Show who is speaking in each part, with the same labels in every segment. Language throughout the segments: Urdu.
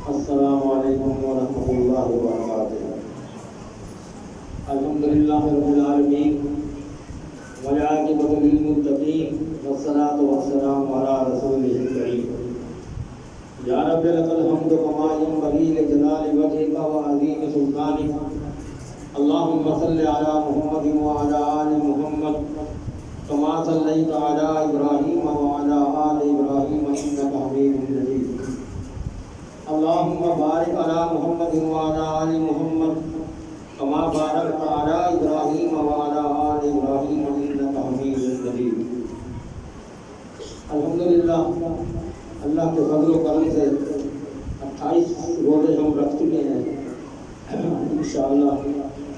Speaker 1: السلام علیکم ورحمۃ اللہ وبرکاتہ۔ الحمدللہ رب العالمین والعاقبۃ للمتقین والصلاۃ والسلام علی رسولہ الکریم۔ یا رب لک الحمد کما ینبغی لجلال وجهک وعظیم سلطانک۔ اللہم صل علی محمد وعلی آل محمد کما صلیت علی ابراہیم وعلی آل ابراہیم انک حمید مجید۔ اللہم بارک علی محمد وعلی آل محمد کما بارکت علی ابراہیم وعلی آل ابراہیم انک حمید مجید۔ الحمدللہ اللہ کے فضل و کرم سے 28 روزے ہم رکھ چکے ہیں۔ انشاءاللہ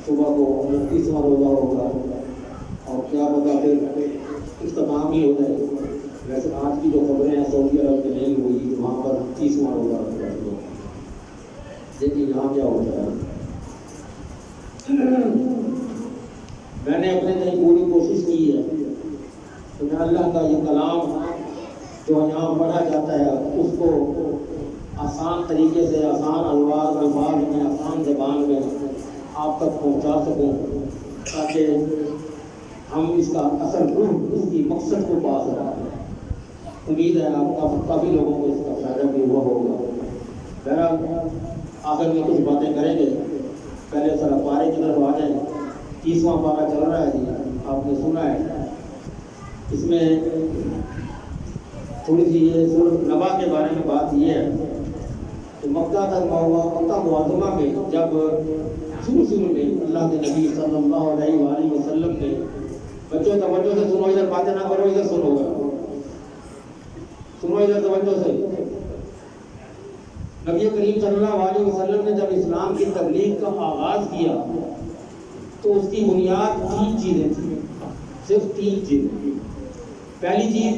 Speaker 1: صبح کو 29واں روزہ ہوگا اور کیا پتہ پھر اختتام ہی ہو جائے۔ ویسے آج کی جو خبریں ہیں سعودی عرب میں نہیں ہوئی، وہاں پر 30واں روزہ رکھا ہے، لیکن یہاں کیا ہوتا ہے۔ میں نے اپنے تئیں پوری کوشش کی ہے کہ میں اللہ کا یہ کلام جو یہاں پڑھا جاتا ہے اس کو آسان طریقے سے، آسان الفاظ میں، آسان زبان میں آپ تک پہنچا سکوں، تاکہ ہم اس کا اثر روح، اس کی مقصد کو پا سکیں۔ امید ہے آپ کافی لوگوں کو اس کا فائدہ بھی ہوا ہوگا۔ بہرحال آخر میں کچھ باتیں کریں گے، پہلے ذرا پارے کی طرف آ جائیں۔ 30واں پارہ چل رہا ہے جی، آپ نے سنا ہے۔ اس میں تھوڑی سی یہ سورۃ نبا کے بارے میں بات یہ ہے کہ مکہ معظمہ میں جب شروع میں اللہ کے نبی صلی اللہ علیہ وآلہ وسلم نے، بچوں توجہ سے سنو، ادھر باتیں نہ کرو، ادھر سنو گا، سنو ادھر توجہ سے۔ نبی کریم صلی اللہ علیہ وسلم نے جب اسلام کی تبلیغ کا آغاز کیا تو اس کی بنیاد 3 چیزیں تھیں، صرف 3 چیزیں۔ پہلی چیز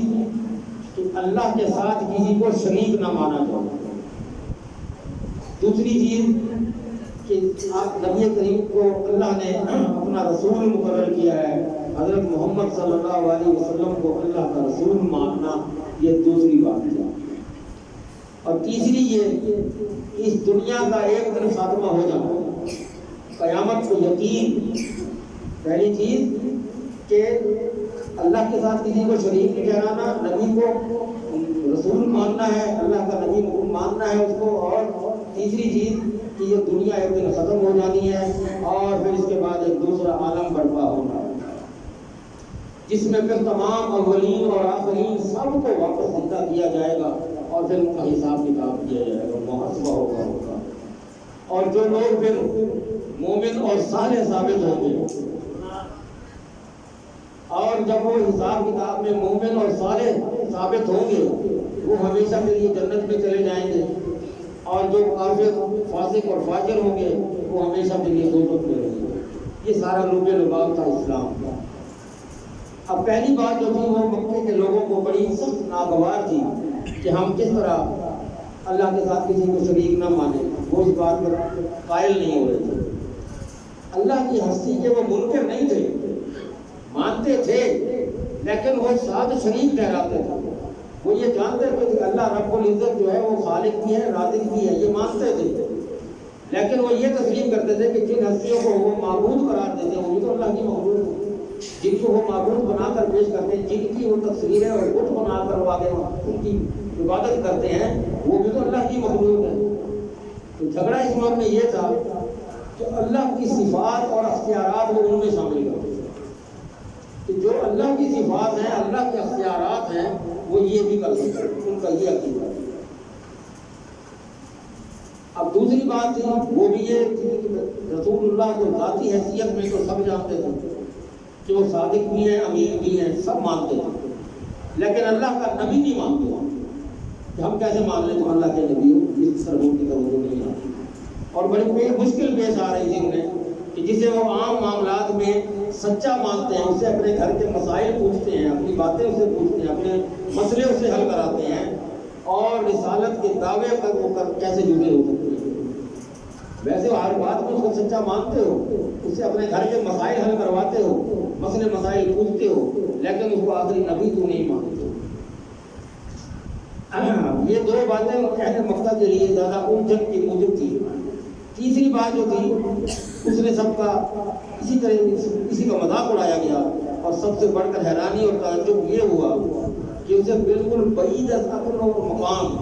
Speaker 1: کہ اللہ کے ساتھ کسی کو شریک نہ مانا جائے۔ دوسری چیز کہ نبی کریم کو اللہ نے اپنا رسول مقرر کیا ہے، حضرت محمد صلی اللہ علیہ وسلم کو اللہ کا رسول ماننا، یہ دوسری بات ہے۔ اور تیسری یہ کہ اس دنیا کا ایک دن خاتمہ ہو جانا، قیامت کو یقین۔ پہلی چیز کہ اللہ کے ساتھ کسی کو شریک نہیں ٹھہرانا، نبی کو رسول ماننا ہے، اللہ کا نبی ماننا ہے اس کو، اور تیسری چیز کہ یہ دنیا ایک دن ختم ہو جانی ہے اور پھر اس کے بعد ایک دوسرا عالم برپا ہونا ہے، جس میں پھر تمام اولین اور آخرین سب کو واپس زندہ کیا جائے گا اور پھر ان کا حساب کتاب کیا جائے گا، محاسبہ ہوگا۔ اور جو لوگ پھر مومن اور صالح ثابت ہوں گے، اور جب وہ حساب کتاب میں مومن اور صالح ثابت ہوں گے، وہ ہمیشہ کے لیے جنت میں چلے جائیں گے، اور جو کافر، فاسق اور فاجر ہوں گے وہ ہمیشہ کے لیے دوزخ میں رہیں گے۔ یہ سارا لب لباب تھا اسلام کا۔ اب پہلی بات جو تھی وہ مکے کے لوگوں کو بڑی سخت ناگوار تھی کہ ہم کس طرح اللہ کے ساتھ کسی کو شریک نہ مانیں، وہ اس بات پر قائل نہیں ہو رہے تھے۔ اللہ کی ہستی کے وہ منکر نہیں تھے، مانتے تھے، لیکن وہ ساتھ شریک ٹھہراتے تھے۔ وہ یہ جانتے تھے کہ اللہ رب العزت جو ہے وہ خالق بھی ہے، رازق بھی ہے، یہ مانتے تھے، لیکن وہ یہ تسلیم کرتے تھے کہ جن ہستیوں کو وہ معبود قرار دیتے ہیں وہ تو اللہ کی مخلوق ہے، جن کو وہ معبود بنا کر پیش کرتے ہیں، جن کی وہ تصویریں اور بت بنا کر واقع ان کی عبادت کرتے ہیں، وہ بھی تو اللہ کی مخلوق ہے۔ تو جھگڑا اس وقت میں یہ تھا کہ اللہ کی صفات اور اختیارات وہ ان میں شامل کرتے ہیں، کہ جو اللہ کی صفات ہیں، اللہ کے اختیارات ہیں، وہ یہ بھی کر سکتے ہیں، ان کا یہ عقیدہ ہے۔ اب دوسری بات تھی وہ بھی یہ تھی کہ رسول اللہ کو ذاتی حیثیت میں تو سب جانتے تھے کہ وہ صادق بھی ہیں، امین بھی ہیں، سب مانتے تھے، لیکن اللہ کا نبی نہیں مانتے کہ ہم کیسے مان لیں تو اللہ کے نبی اس طرح کی توجہ نہیں آتی، اور بڑی مشکل پیش آ رہی تھی انہیں کہ جسے وہ عام معاملات میں سچا مانتے ہیں، اسے اپنے گھر کے مسائل پوچھتے ہیں، اپنی باتیں اسے پوچھتے ہیں، اپنے مسئلے اسے حل کراتے ہیں، اور رسالت کے دعوے پر وہ کیسے جھوٹے ہو سکتے ہیں؟ ویسے ہر بات میں اس کو سچا مانتے ہو، اس سے اپنے گھر کے مسائل حل کرواتے ہو، مسئلے مسائل پوچھتے ہو، لیکن اس کو آخری نبی تو نہیں مانتے۔ یہ دو باتیں اہل مکہ کے لیے زیادہ الجھن کی موجب تھی. تیسری بات جو تھی اس نے سب کا اسی کا مذاق اڑایا گیا، اور سب سے بڑھ کر حیرانی اور تعجب یہ ہوا کہ اسے بالکل بعید از عقل و مقام،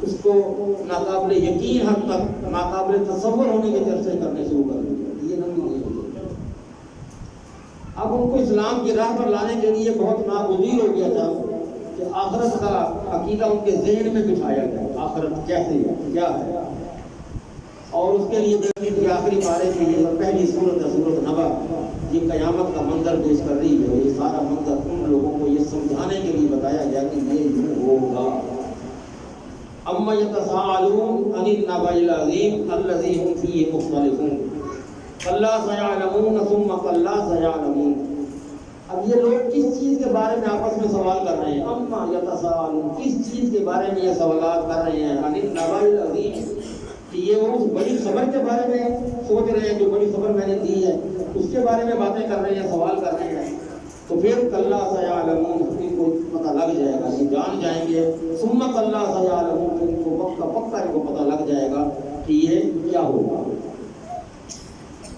Speaker 1: اس کو ناقابل یقین حد تک ناقابل تصور ہونے کے چرچے کرنے شروع کر دیے. یہ نمی نہیں ہوئی. اب ان کو اسلام کی راہ پر لانے کے لیے بہت ناگزیر ہو گیا تھا کہ آخرت کا عقیدہ ان کے ذہن میں بٹھایا گیا. آخرت کیسے ہے، کیا ہے، اور اس کے لیے کی آخری پارے کی یہ پہلی صورت ہے سورۃ نبأ، یہ قیامت کا منظر پیش کر رہی ہے. یہ سارا منظر ان لوگوں کو یہ سمجھانے کے لیے بتایا گیا کہ یہ یوں ہوگا. اما یتساءلون عن النبأ العظیم الذی هم فیہ مختلفون کلا سیعلمون ثم کلا سیعلمون. اب یہ لوگ کس چیز کے بارے میں آپس میں سوال کر رہے ہیں؟ اما یتساءلون، کس چیز کے بارے میں یہ سوالات کر رہے ہیں؟ عن النبأ العظیم، کہ یہ وہ اس بڑی خبر کے بارے میں سوچ رہے ہیں جو بڑی خبر میں نے دی ہے، اس کے بارے میں باتیں کر رہے ہیں، سوال کر رہے ہیں. تو پھر کلا سیعلمون، ان کو پتہ لگ جائے گا، یہ جان جائیں گے. ثم کلا سیعلمون، ان کو پکا ان کو پتہ لگ جائے گا کہ یہ کیا ہوگا.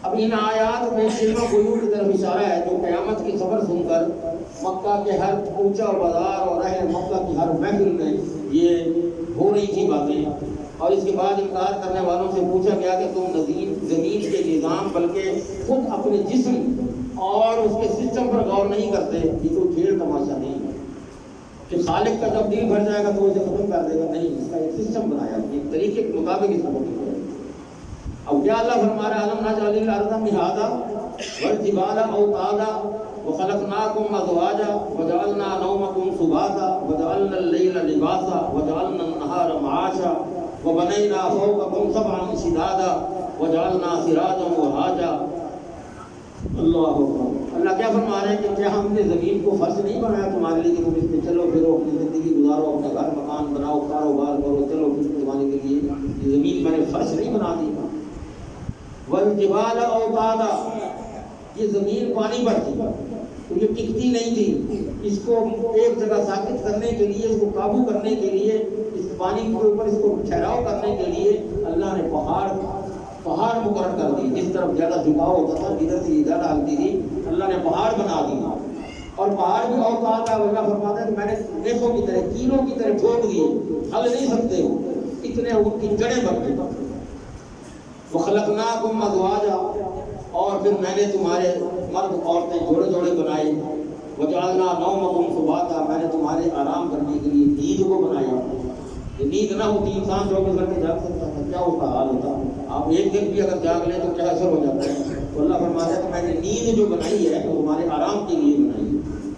Speaker 1: اب ان آیات میں علم غیوب کی طرف اشارہ ہے جو قیامت کی خبر سن کر مکہ کے ہر اونچا بازار اور اہل مکہ کی ہر محفل میں یہ ہو رہی تھی باتیں. اور اس کے بعد انکار کرنے والوں سے پوچھا گیا کہ تم زمین کے نظام بلکہ خود اپنے جسم اور اس کے سسٹم پر غور نہیں کرتے. یہ کوئی کھیل تماشا نہیں کہ خالق کا جب دل بھر جائے گا تو اسے ختم کر دے گا. نہیں، اس کا ایک سسٹم بنایا، ایک طریقے کے مطابق اس کو ہے. اب کیا اللہ فرما رہا ہے الم نجعل الارض مہادا والجبال اوتادا وخلقناکم ازواجا وجعلنا نومکم سباتا وجعلنا اللیل لباسا وجعلنا النہار معاشا وبنینا فوقکم سبعا شدادا وجعلنا سراجا وہاجا. اللہ اللہ کیا فرما رہے ہیں کہ کیا ہم نے زمین کو فرش نہیں بنایا تمہارے لیے کہ تم اس میں چلو پھرو، اپنی زندگی گزارو، اپنا گھر مکان بناؤ، کاروبار کرو، چلو پھر تمہارے کے لیے یہ زمین میں نے فرش نہیں بنا دی. والجبال اوتادا، یہ زمین پانی پر تھی تو یہ ٹکتی نہیں تھی. اس کو ایک جگہ ساکت کرنے کے لیے، اس کو قابو کرنے کے لیے، اس پانی کے اوپر اس کو ٹھہراؤ کرنے کے لیے اللہ نے پہاڑ مقرر کر دی. جس طرف زیادہ جھکاؤ ہوتا تھا، جدھر سے زیادہ ہلتی تھی، اللہ نے پہاڑ بنا دی. اور پہاڑ بھی اوتادا، اللہ فرماتا ہے کہ میں نے ریخوں کی طرح، کینوں کی طرح ٹھوک دیے، ہل نہیں سکتے ہو، اتنے ان کی جڑیں بن گئی. وخلقناکم ازواجا، اور پھر میں نے تمہارے مرد عورتیں جوڑے جوڑے بنائے. وجعلنا نومکم سباتا، میں نے تمہارے آرام کرنے کے لیے نیند کو بنایا. یہ نیند نہ ہوتی انسان 24 گھنٹے جاگ سکتا تھا، کیا اس کا حال ہوتا. آپ ایک دن بھی اگر جاگ لیں تو کیا اثر ہو جاتا ہے. تو اللہ فرماتا ہے کہ میں نے نیند جو بنائی ہے وہ تمہارے آرام کے لیے بنائی ہے.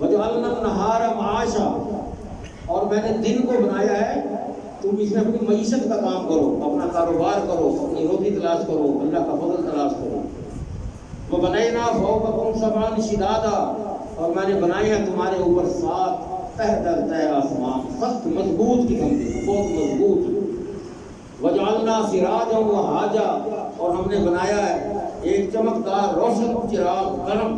Speaker 1: وجعلنا النہار معاشا، اور میں نے دن کو بنایا ہے تم اس میں اپنی معیشت کا کام کرو، اپنا کاروبار کرو، اپنی روزی تلاش کرو، اللہ کا فضل تلاش کرو. وَبَنَيْنَا فَوْقَكُمْ سَبْعًا شِدَادًا، اور میں نے بنائے ہیں تمہارے اوپر 7 تہ در تہ آسمان، سخت مضبوط قسم کے، بہت مضبوط. وَجَعَلْنَا سِرَاجًا وَهَاجًا، اور ہم نے بنایا ہے ایک چمکدار روشن چراغ گرم،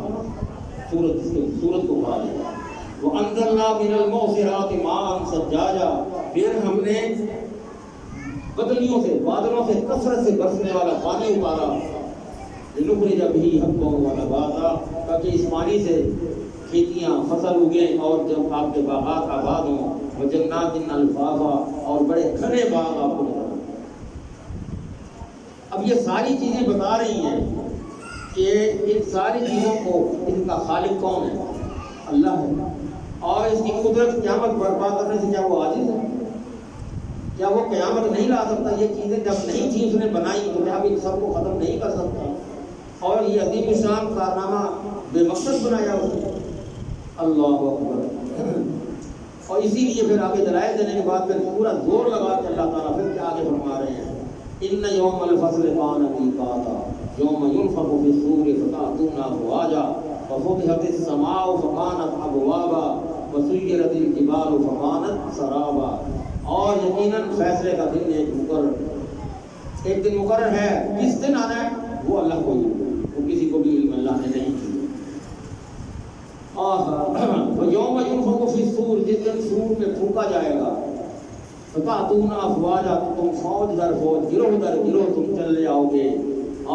Speaker 1: سورج کو کہا ہے. وَأَنزَلْنَا مِنَ الْمُعْصِرَاتِ مَاءً ثَجَّاجًا، پھر ہم نے بدلیوں سے، بادلوں سے کثرت سے برسنے والا پانی اتارا. لِنُخْرِجَ بِهِ حَبًّا وَنَبَاتًا، تاکہ اس پانی سے کھیتیاں، فصل اگیں اور جب آپ کے باغات آباد ہوں. وَجَنَّاتٍ أَلْفَافًا، اور بڑے گھنے باغ آپ کو نظر آئیں. اب یہ ساری چیزیں بتا رہی ہیں کہ ان ساری چیزوں کو ان کا خالق کون ہے؟ اللہ ہے. اور اس کی قدرت قیامت برپا کرنے سے کیا وہ عاجز ہے؟ کیا وہ قیامت نہیں لا سکتا؟ یہ چیزیں جب نہیں تھیں اس نے بنائی تو کیا ان سب کو ختم نہیں کر سکتا؟ اور یہ عظیم الشان کارنامہ بے مقصد بنایا اس نے. اللہ اکبر. اور اسی لیے پھر آگے دلائل دینے کے بعد پھر پورا زور لگا کے اللہ تعالیٰ پھر کیا آگے فرما رہے ہیں. ان یوم الفصل کان میقاتا یوم ينفخ فی الصور فتأتون افواجا وفتحت السماء فكانت ابوابا وسيرت الجبال فكانت سرابا. اور یقیناً فیصلے کا دن ایک دن مقرر ہے. کس دن آنا ہے وہ اللہ کو ہی، وہ کسی کو بھی علم اللہ نے نہیں کیا. یوم ينفخ فی الصور، جس دن سور میں پھونکا جائے گا. فتاتون افواجا، تم فوج در فوج، گروہ در گروہ تم چلے آؤ گے،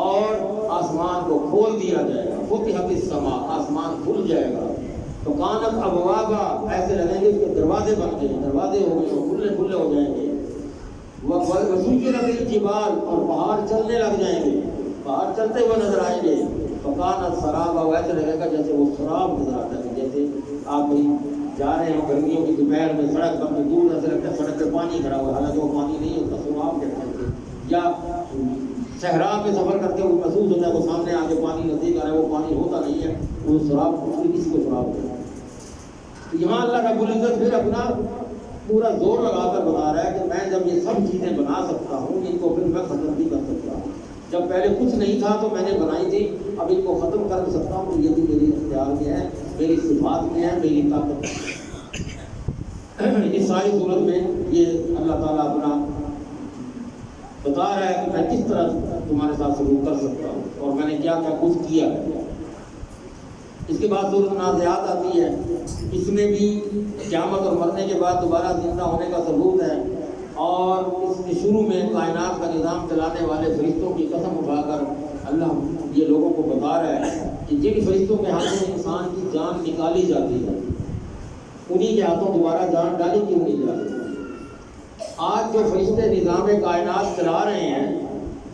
Speaker 1: اور آسمان کو کھول دیا جائے گا، فتحت السماء، آسمان کھل جائے گا، تو کانت ابوابا، ایسے لگیں گے اس کے دروازے بن گئے، دروازے ہو گئے، کھلے کھلے ہو جائیں گے، وسیرت الجبال، اور پہاڑ چلنے لگ جائیں گے، پہاڑ چلتے ہوئے نظر آئیں گے، فکانت سرابا، ویسے لگے گا جیسے وہ سراب نظر آتا ہے، جیسے آپ کہیں جا رہے ہیں گرمیوں کی دوپہر میں سڑک پر تو دور نظر لگتا ہے سڑک پہ پانی کھڑا ہوا، حالانکہ وہ پانی نہیں ہوتا، سراب کہتے ہیں، یا صحرا میں سفر کرتے ہوئے محسوس ہوتا ہے وہ سامنے آگے پانی نزدیک آ رہا ہے، وہ پانی ہوتا نہیں ہے، وہ سراب کسی کو سراب ہوتا ہے۔ یہاں اللہ رب العزت پھر اپنا پورا زور لگا کر بتا رہا ہے کہ میں جب یہ سب چیزیں بنا سکتا ہوں، ان کو پھر میں ختم بھی کر سکتا ہوں، جب پہلے کچھ نہیں تھا تو میں نے بنائی تھی، اب ان کو ختم کر سکتا ہوں، تو یہ بھی میری اختیار میں ہے، میری صفات میں ہے، میری طاقت ہے۔ اس ساری صورت میں یہ اللہ تعالیٰ اپنا بتا رہا ہے کہ میں کس طرح تمہارے ساتھ سلوک کر سکتا ہوں، اور میں نے کیا کیا کچھ کیا ہے۔ اس کے بعد سورۃ نازعات آتی ہے، اس میں بھی قیامت اور مرنے کے بعد دوبارہ زندہ ہونے کا ثبوت ہے، اور اس کے شروع میں کائنات کا نظام چلانے والے فرشتوں کی قسم اٹھا کر اللہ یہ لوگوں کو بتا رہا ہے کہ جن فرشتوں کے ہاتھ میں انسان کی جان نکالی جاتی ہے، انہی کے ہاتھوں دوبارہ جان ڈالی کیوں نہیں جاتی؟ آج جو فرشتے نظام کائنات چلا رہے ہیں،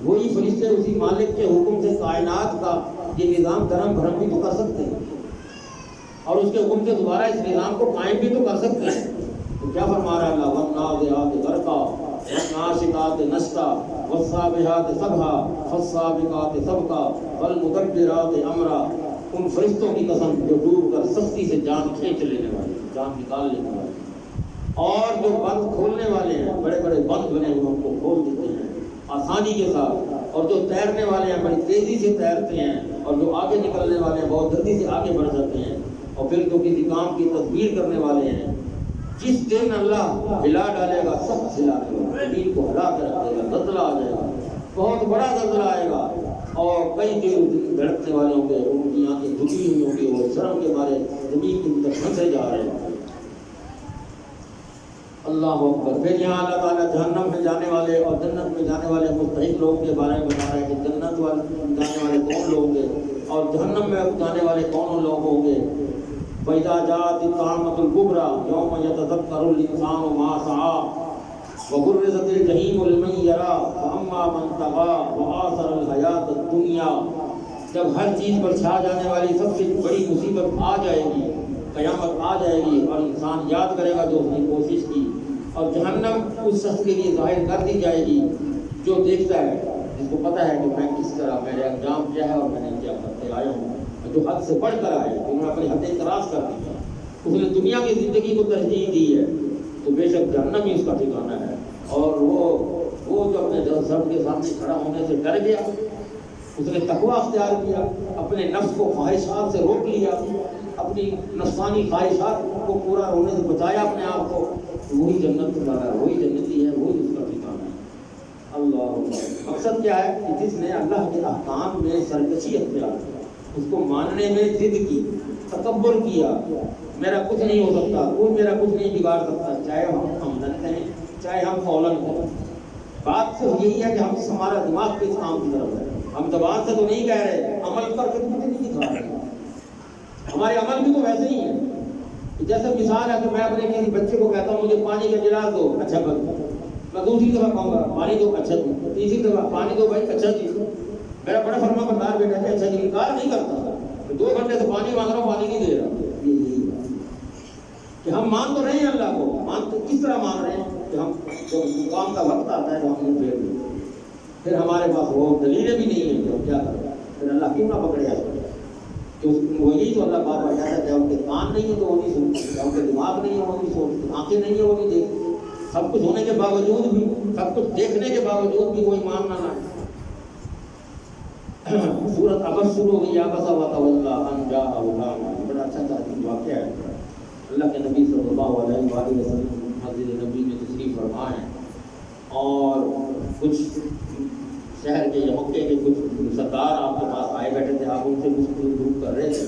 Speaker 1: وہی فرشتے اسی مالک کے حکم سے کائنات کا یہ نظام درم بھرم بھی تو کر سکتے ہیں، اور اس کے حکم سے دوبارہ اس نظام کو قائم بھی تو کر سکتے ہیں۔ تو کیا فرما رہا ہے اللہ؟ وَالنَّازِعَاتِ غَرْقًا وَالنَّاشِطَاتِ نَشْطًا وَالسَّابِحَاتِ سَبْحًا فَالسَّابِقَاتِ سَبْقًا فَالْمُدَبِّرَاتِ أَمْرًا، ان فرشتوں کی قسم جو ڈوب کر سختی سے جان کھینچ لینے والے، جان نکال لینے والے، اور جو بند کھولنے والے ہیں، بڑے بڑے بند بنے ہوئے ان کو کھول دیتے ہیں آسانی کے ساتھ، اور جو تیرنے والے ہیں بڑی تیزی سے تیرتے ہیں، اور جو آگے نکلنے والے ہیں بہت جلدی سے آگے بڑھ جاتے ہیں، اور پھر جو کسی کام کی تدبیر کرنے والے ہیں، جس دن اللہ ہلا ڈالے گا، سخت ہلا دے گا، زمین کو ہلا کے رکھ دے گا، زلزلہ آ جائے گا، بہت بڑا زلزلہ آئے گا، اور کئی دن دھڑکنے والے ہوں گے، ان کی آنکھیں جھکی ہوئی ہوں گی، وہ شرم کے مارے زمین کی طرف پھنسے جا رہے ہیں۔ اللہ اکبر۔ پھر یہاں اللہ تعالیٰ جہنم میں جانے والے اور جنت میں جانے والے مستحق لوگوں کے بارے میں بتا رہا ہے کہ جنت والے جانے والے کون لوگ ہوں گے اور جہنم میں جانے والے کون لوگ ہوں گے۔ فَإِذَا جَاءَتِ الطَّامَّةُ الْكُبْرَىٰ يَوْمَ يَتَذَكَّرُ الْإِنسَانُ مَا سَعَىٰ وَبُرِّزَتِ الْجَحِيمُ لِمَن يَرَىٰ فَأَمَّا مَن طَغَىٰ وَآثَرَ الْحَيَاةَ الدُّنْيَا، جب ہر چیز پر چھا جانے والی سب سے بڑی مصیبت آ جائے گی، قیامت آ جائے گی، اور انسان یاد کرے گا جو اس نے کوشش کی، اور جہنم اس شخص کے لیے ظاہر کر دی جائے گی جو دیکھتا ہے، جس کو پتہ ہے کہ میں کس طرح میرے انجام کیا ہے اور میں نے کیا کرتے آیا ہوں، جو حد سے بڑھ کر آئے، انہوں نے اپنی حدیں کراس کر دی، اس نے دنیا کی زندگی کو ترجیح دی ہے، تو بے شک جہنم ہی اس کا ٹھکانہ ہے۔ اور وہ جو اپنے رب کے سامنے کھڑا ہونے سے ڈر گیا، اس نے تقویٰ اختیار کیا، اپنے نفس کو خواہشات سے روک لیا، اپنی نفسانی خواہشات کو پورا ہونے سے بچایا اپنے آپ کو، وہی جنت کا ہے، وہی جنتی ہے، وہی اس کا ٹھکانہ ہے۔ اللہ مقصد کیا ہے کہ جس نے اللہ کے احکام میں سرکشی اختیار کی، اس کو ماننے میں ضد کی، تکبر کیا، میرا کچھ نہیں ہو سکتا، کوئی میرا کچھ نہیں بگاڑ سکتا، چاہے ہم آمدن کہیں چاہے ہم فولاً کہیں، بات صرف یہی ہے کہ ہمارا دماغ کس کام کی طرف ہے، ہم زبان سے تو نہیں کہہ رہے، عمل کر کے تو مجھے نہیں دکھا رہے، ہمارے عمل بھی تو ویسے ہی ہیں۔ جیسے مثال ہے کہ میں اپنے کسی بچے کو کہتا ہوں مجھے پانی کا گلاس دو، اچھا بس، میں دوسری دفعہ کہوں گا پانی دو، اچھا جی، تیسری دفعہ پانی دو بھائی، اچھا جی، میرا بڑا فرما بردار بیٹا ہے، اچھا جی، انکار نہیں کرتا، 2 گھنٹے سے پانی مانگ رہا ہوں، پانی نہیں دے رہا۔ یہی کہ ہم مان تو رہے ہیں اللہ کو، مان تو کس طرح مان رہے ہیں کہ ہم جب کام کا وقت آتا ہے تو ہم منہ پھیر دیں، پھر ہمارے پاس وہ دلیلیں بھی نہیں ہیں کہ ہم کیا کریں، پھر اللہ کیوں نہ پکڑے آپ تو وہی تو اللہ بار بار کہتا ہے کہ ان کے کان نہیں ہے تو وہ نہیں سنتے، ان کے دماغ نہیں ہے وہ نہیں سوچتے، آنکھیں نہیں ہے وہ نہیں دیکھتے، سب کچھ ہونے کے باوجود بھی، سب کچھ دیکھنے کے باوجود بھی کوئی مان نہ لائے۔ سورۃ عبس شروع ہو گئی، عبس وتولی ان جاءہ الأعمى، بڑا اچھا تعظیم واقعہ ہے۔ اللہ کے نبی صلی اللہ علیہ وآلہ وسلم مسجد نبی میں تشریف فرما ہے، اور کچھ شہر کے یا مکے کے کچھ سردار آپ کے پاس آئے بیٹھے تھے، آپ ان سے گفتگو کر رہے تھے،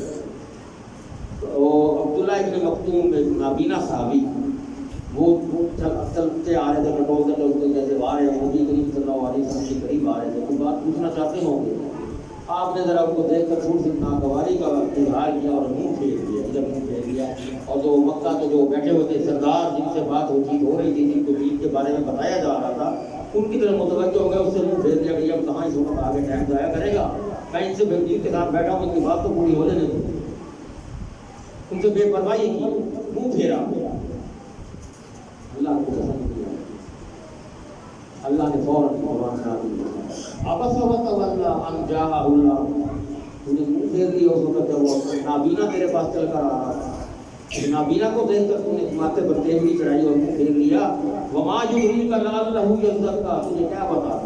Speaker 1: تو عبداللہ ابن مکتوم ایک نابینا صحابی وہ چلتے آ رہے تھے پیٹرول کے لوگ جیسے آ رہے ہیں نبی کریم صلی اللہ علیہ وسلم کے قریب آ رہے تھے، کوئی بات پوچھنا چاہتے ہوں گے، آپ نے ذرا ان کو دیکھ کر تھوڑی سی ناگواری کا اظہار کیا اور منہ پھیر دیا، ادھر منہ پھیر دیا، اور جو مکہ کے جو بیٹھے ہوئے تھے سردار جن سے بات ہو رہی تھی، جن کو دین کے بارے میں بتایا جا رہا تھا، ان کی طرف متوجہ ہو گئے، اس سے منہ پھیر دیا کہ اب کہاں اس وقت آگے ٹائم ضائع کرے گا، میں ان سے دین کے ساتھ بیٹھا ہوں، ان کی بات تو پوری ہونے نہیں دوں، ان سے بے پرواہی کی، منہ پھیرا، اللہ کو پسند کیا، اللہ نے فوراً قرآن نازل کیا، ابس وتولی ان جاءہ اللہ، انہیں منہ پھیر لیا اس وقت جب وہ نابینا تیرے پاس چل کر آ رہا تھا، نابینا کو دیکھ کر تم نے ماتھے پر تیوری چڑھائی اور منہ پھیر لیا، وما یدریک لعلہ یزکیٰ، تجھے کیا پتا،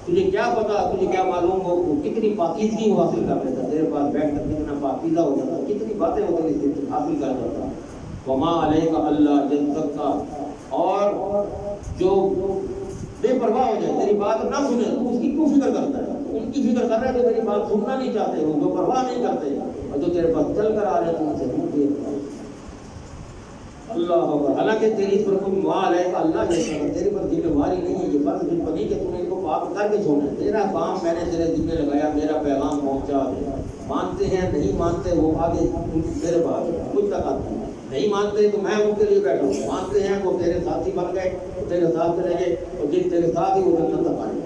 Speaker 1: تجھے کیا پتا، تجھے کیا معلوم ہو کہ کتنی پاکیزگی وہ حاصل کر لیتا، تیرے پاس بیٹھ کر کتنا پاکیزہ ہو جاتا، کتنی باتیں ہوتی اس سے حاصل کر جاتا، وما علیک اللہ یزکیٰ، اور جو بے پرواہ ہو جائے تیری بات نہ سنے تو اس کی کیوں فکر کرتا ہے، ان کی فکر کر رہا ہے تو تیری بات سننا نہیں چاہتے، وہ جو پرواہ نہیں کرتے، اور جو تیرے پاس چل کر آ رہے ہیں تو ان سے منہ پھیر رہا ہے، اللہ اکبر، حالانکہ تیری اس پر کوئی مال ہے اللہ جیسا، تیرے پر ذمہ داری نہیں ہے، یہ فرض بنی کہ تم نے ان کو پاک کر کے چھوڑنا ہے، تیرا کام میں نے تیرے ذمہ لگایا، میرا پیغام پہنچا دے، مانتے ہیں نہیں مانتے وہ آگے تیرے پاس کچھ تک آتی ہے، نہیں مانتے تو میں ان کے لیے بیٹھا ہوں، مانتے ہیں وہ تیرے ساتھی بن گئے، وہ تیرے ساتھ چلے گئے، اور جن تیرے ساتھ ہی وہ جنت تک آئے،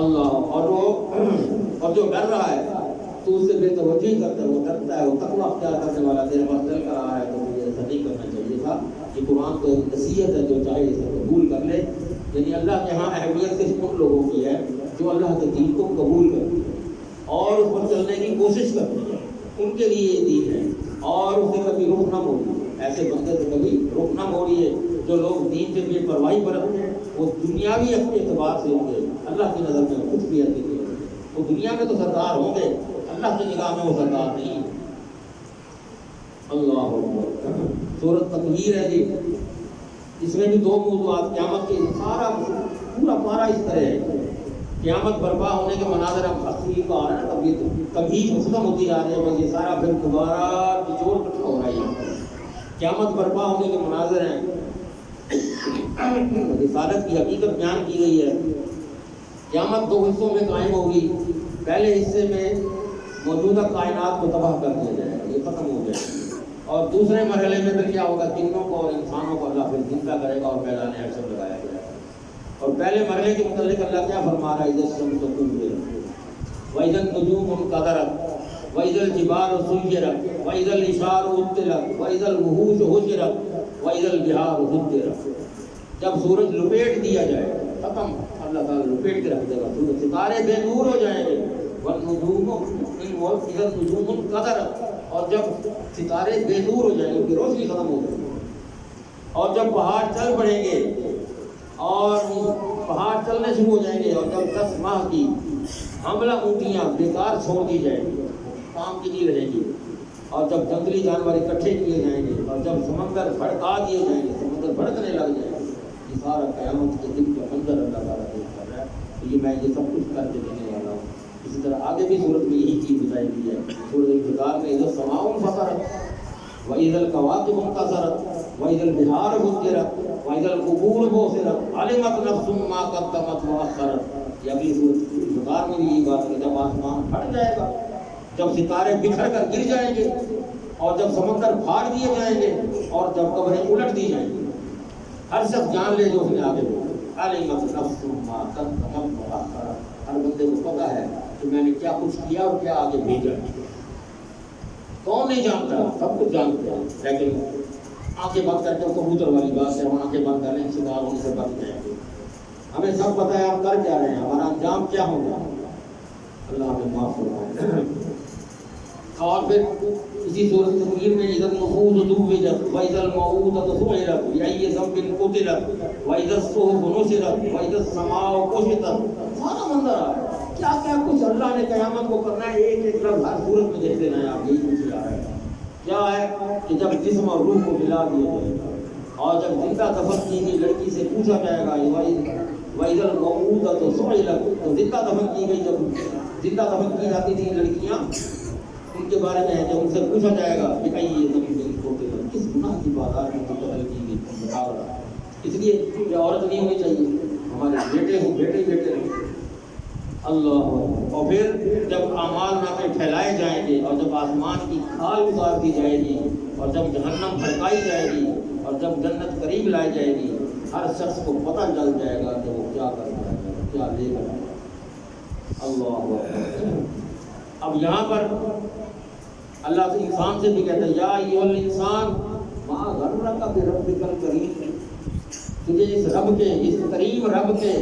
Speaker 1: اللہ، اور جو ڈر رہا ہے تو اس سے بے توجہی کرتا ہے، وہ ڈرتا ہے، وہ تقویٰ اختیار کرنے والا تیرے پاس چل کر آ رہا ہے تو مجھے ایسا نہیں کرنا چاہیے تھا، یہ قرآن تو ایک نصیحت ہے، جو چاہے اسے قبول کر لے، یعنی اللہ کے ہاں اہمیت صرف ان لوگوں کی ہے جو اللہ کے دین کو قبول کرتے ہیں اور اس پر چلنے کی کوشش کرتے ہیں، ان کے لیے یہ دین ہے، اور اسے کبھی رخ نہ موڑیے، ایسے بندے سے کبھی رخ نہ موڑیے، جو لوگ دین سے بے پرواہی برتتے ہیں وہ دنیاوی اعتبار سے ہوں گے، اللہ کی نظر میں کچھ بھی ایسے نہیں ہوگی، وہ دنیا میں تو سردار ہوں گے، اللہ کی نگاہ میں وہ سردار نہیں، اللہ اکبر، سورۃ تطہیر ہے جی، اس میں بھی دو موضوعات، قیامت کے سارا پورا پارا اس طرح ہے، قیامت برپا ہونے کے مناظر اب تفصیل کا آ رہا ہے نا، کبھی ختم ہوتی جا رہی ہے، بس یہ سارا پھر دوبارہ بچوڑ اکٹھا ہو رہا ہے، قیامت برپا ہونے کے مناظر ہیں، رسالت کی حقیقت بیان کی گئی ہے، قیامت دو حصوں میں قائم ہوگی، پہلے حصے میں موجودہ کائنات کو تباہ کر دیا جائے گا، یہ ختم ہو جائے گا، اور دوسرے مرحلے میں پھر کیا ہوگا، جنوں کو اور انسانوں کو اللہ پھر زندہ کرے گا اور میدان حشر لگایا جائے گا، اور پہلے مرحلے کے متعلق اللہ کیا فرما رہا ہے، اذا الشمس كورت واذا النجوم انكدرت واذا الجبال سيرت واذا العشار عطلت واذا الوحوش حشرت واذا البحار سجرت، جب سورج لپیٹ دیا جائے گا، ختم، اللہ تعالیٰ لپیٹ کے رکھ دے گا سورج، ستارے بے نور ہو جائیں گے، والنجوم اذا النجوم انكدرت، اور جب ستارے بے نور ہو جائیں گے، ان کی روشنی ختم ہو جائے گی، اور جب پہاڑ چل پڑیں گے اور پہاڑ چلنے شروع ہو جائیں گے، اور جب 10 ماہ کی حاملہ اونٹیاں بیکار چھوڑ دی جائیں گی، کام کی نہیں رہیں گی، اور جب جنگلی جانور اکٹھے کیے جائیں گے، اور جب سمندر بھڑکا دیے جائیں گے، سمندر بھڑکنے لگ جائیں گے، یہ سارا قیامت کے دن کا منظر اللہ تعالیٰ پیش کر رہا ہے، تو یہ میں یہ سب کچھ کر کے دینے والا ہوں، اسی طرح آگے بھی صورت میں یہی چیز بتائی گئی ہے، سورۃ انفطار میں اذا السماء انفطرت واذا الكواكب انتثرت واذا البحار فجرت واذا القبور بعثرت علمت نفس ما قدمت واخرت، یہ اگلی سورۃ انفطار میں بھی یہی بات ہے، جب آسمان پھٹ جائے گا، جب ستارے بکھر کر گر جائیں گے، اور جب سمندر پھاڑ دیے جائیں گے، اور جب قبریں الٹ دی جائیں گی، ہر شخص جان لے جو اس نے آگے بولا، علمت نفس ما قدمت واخرت، ہر بندے کو پتہ ہے کہ میں نے کیا کچھ کیا اور کیا آگے بھیجا، کون نہیں جانتا، سب کچھ جانتے ہیں، لیکن آنکھیں بند کر کے کبوتر والی بات ہے، ہم آنکھیں بند کر لیں شکار ہونے سے بچ جائیں گے، ہمیں سب پتہ ہے ہم کر کیا رہے ہیں، ہمارا انجام کیا ہوگا، اللہ ہمیں معاف فرمائے، اور پھر اسی سورۃ تطہیر میں اذا النفوس زوجت واذا الموءودۃ سئلت بأي ذنب قتلت واذا الصحف نشرت واذا السماء كشطت، سارا منظر آ رہا ہے، کیا کیا کچھ اللہ نے قیامت کو کرنا ہے، ایک ایک لفظ ہر صورت میں دیکھ لینا ہے آپ، یہی کچھ آ رہا ہے، کیا ہے کہ جب جسم اور روح کو ملا دیا جائے گا، اور جب زندہ دفن کی گئی لڑکی سے پوچھا جائے گا وَإِذَا الْمَوْءُودَةُ سُئِلَتْ، تو زندہ دفن کی گئی، جب زندہ دفن کی جاتی تھی لڑکیاں ان کے بارے میں جب ان سے پوچھا جائے گا کہ یہ زمین چھوڑتے ہیں کس گناہ کی بات کی قتل کی گئی بتا رہا. اس لیے یہ عورت نہیں ہونی چاہیے, ہمارے بیٹے ہوں, بیٹے ہوں. اللہ. اور پھر جب اعمال نامے پھیلائے جائیں گے, اور جب آسمان کی کھال اتار دی جائے گی, اور جب جہنم بھڑکائی جائے گی, اور جب جنت قریب لائی جائے گی, ہر شخص کو پتہ چل جائے گا کہ وہ کیا کر رہا ہے, کیا لے کر. اللہ. اب یہاں پر اللہ سے انسان سے بھی کہتا ہے یا ایھا الانسان ما غرک بربک الکریم, تجھے اس رب کے, اس کریم رب کے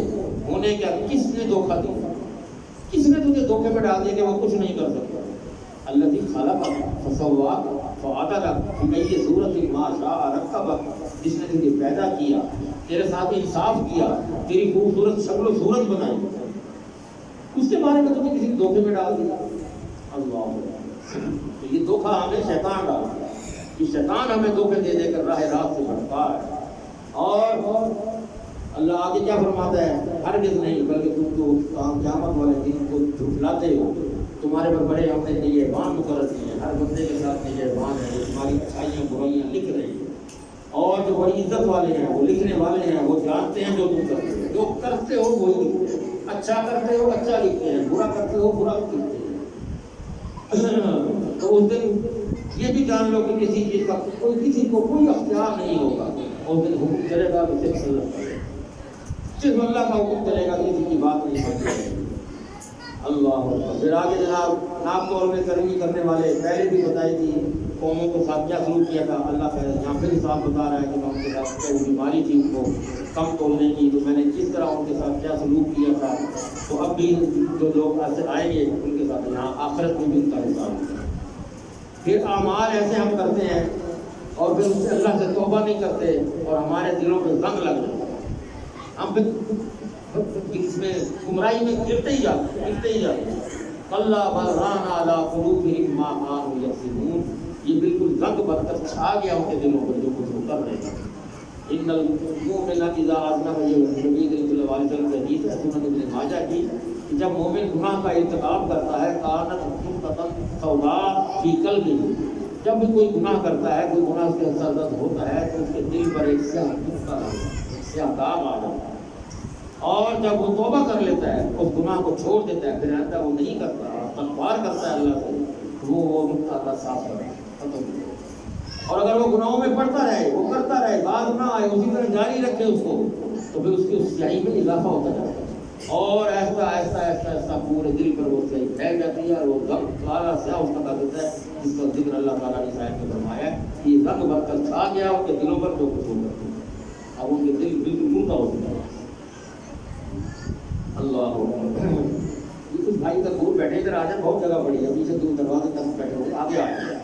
Speaker 1: ہونے کا کس نے دھوکہ دیا, کس نے تجھے دھوکے میں ڈال دیا کہ وہ کچھ نہیں کر سکتا. الذی خلقک فسواک فعدلک فی ای صورت ما شاء رکبک, جس نے تجھے پیدا کیا, تیرے ساتھ انصاف کیا, تیری خوبصورت شکل و صورت بنائی, اس کے بارے میں تمہیں کسی دھوکے میں ڈال دیا. اللہ. تو یہ دھوکہ ہمیں شیطان ڈال دیا, کہ شیطان ہمیں دھوکے دے دے کر راہ راست سے بھٹکا ہے. اور اللہ آگے کیا فرماتا ہے, ہرگز نہیں بلکہ تم تو قیامت والے دن کو جھٹلاتے ہو, تمہارے پر بڑے ہم نے نگہبان مقرر کیے ہیں, ہر بندے کے ساتھ نگہبان ہے جو تمہاری اچھائیاں برائیاں لکھ رہے ہیں, اور جو بڑی عزت والے ہیں وہ لکھنے والے ہیں, وہ جانتے ہیں جو تم کرتے ہو, جو کرتے ہو وہی لکھتے ہیں, اچھا کرتے ہو اچھا لکھتے ہیں, برا کرتے ہو برا لکھتے ہیں. تو اس دن یہ بھی جان لو کہ کسی چیز کا کسی کو کوئی اختیار نہیں ہوگا, اس دن حکم چلے گا تو صرف اللہ کا حکم چلے گا, کسی کی بات نہیں مانتے. اللہ. پھر آگے جناب ناپ طور میں کرمی کرنے والے پہلے بھی بتائی تھی قوموں کے ساتھ کیا سلوک کیا تھا. اللہ کا یہاں پھر صاحب بتا رہا ہے کہ ان کے ساتھ وہ بیماری تھی ان کو کم تولنے کی, تو میں نے کس طرح ان کے ساتھ کیا سلوک کیا تھا. تو اب بھی جو لوگ ایسے آئیں گے ان کے ساتھ یہاں آخرت میں بھی ان کا حساب ہے. پھر اعمال ایسے ہم کرتے ہیں اور پھر اس سے اللہ سے توبہ نہیں کرتے, اور ہمارے دلوں پہ زنگ لگ جاتا ہے, ہم پھر اس میں گمراہی میں گرتے ہی جاتے ہیں. کلا بل ران علی قلوبہم ما کانوا یکسبون, یہ بالکل زنگ بن کر چھا گیا ان کے دلوں پر جو کچھ وہ کر رہے ہیں. ان المؤمن اذا اذنب, یہ نبی صلی اللہ علیہ وسلم کی حدیث ہے سنن ابن ماجہ کی, کہ جب مومن گناہ کا ارتکاب کرتا ہے کانت نقطۃ سوداء فی قلبہ, جب بھی کوئی گناہ کرتا ہے, کوئی گناہ اس کے سرزد ہوتا ہے تو اس کے دل پر ایک سیاہ نقطہ, سیاہ داغ آ جاتا ہے. اور جب وہ توبہ کر لیتا ہے, اس گناہ کو چھوڑ دیتا ہے, پھر آتا وہ نہیں کرتا, استغفار کرتا ہے اللہ سے, وہ نقطہ اللہ صاف کرتا ہے, ختم. اور اگر وہ گناہوں میں پڑتا رہے, وہ کرتا رہے, باز نہ آئے, اسی طرح جاری رکھے اس کو, تو پھر اس کی اس سیاہی میں اضافہ ہوتا جاتا ہے, اور ایسا ایسا ایسا ایسا پورے دل پر وہ سیاہی پھیل جاتی ہے, اور وہ غم کالا سیاہ اس کا دیتا ہے, جس کا ذکر اللہ تعالیٰ نے شاید میں فرمایا ہے کہ یہ رنگ بھر کر چھا گیا ان کے دلوں پر جو کچھ ہو کرتے ہیں, اب ان کے دل بالکل مردہ ہو چکا ہے. اللہ. یہ کچھ بھائی تک دور بیٹھے, ادھر آ جائیں, بہت جگہ پڑی ہے, پیچھے دور دروازے تک بیٹھے ہوئے, آگے آ جائیں,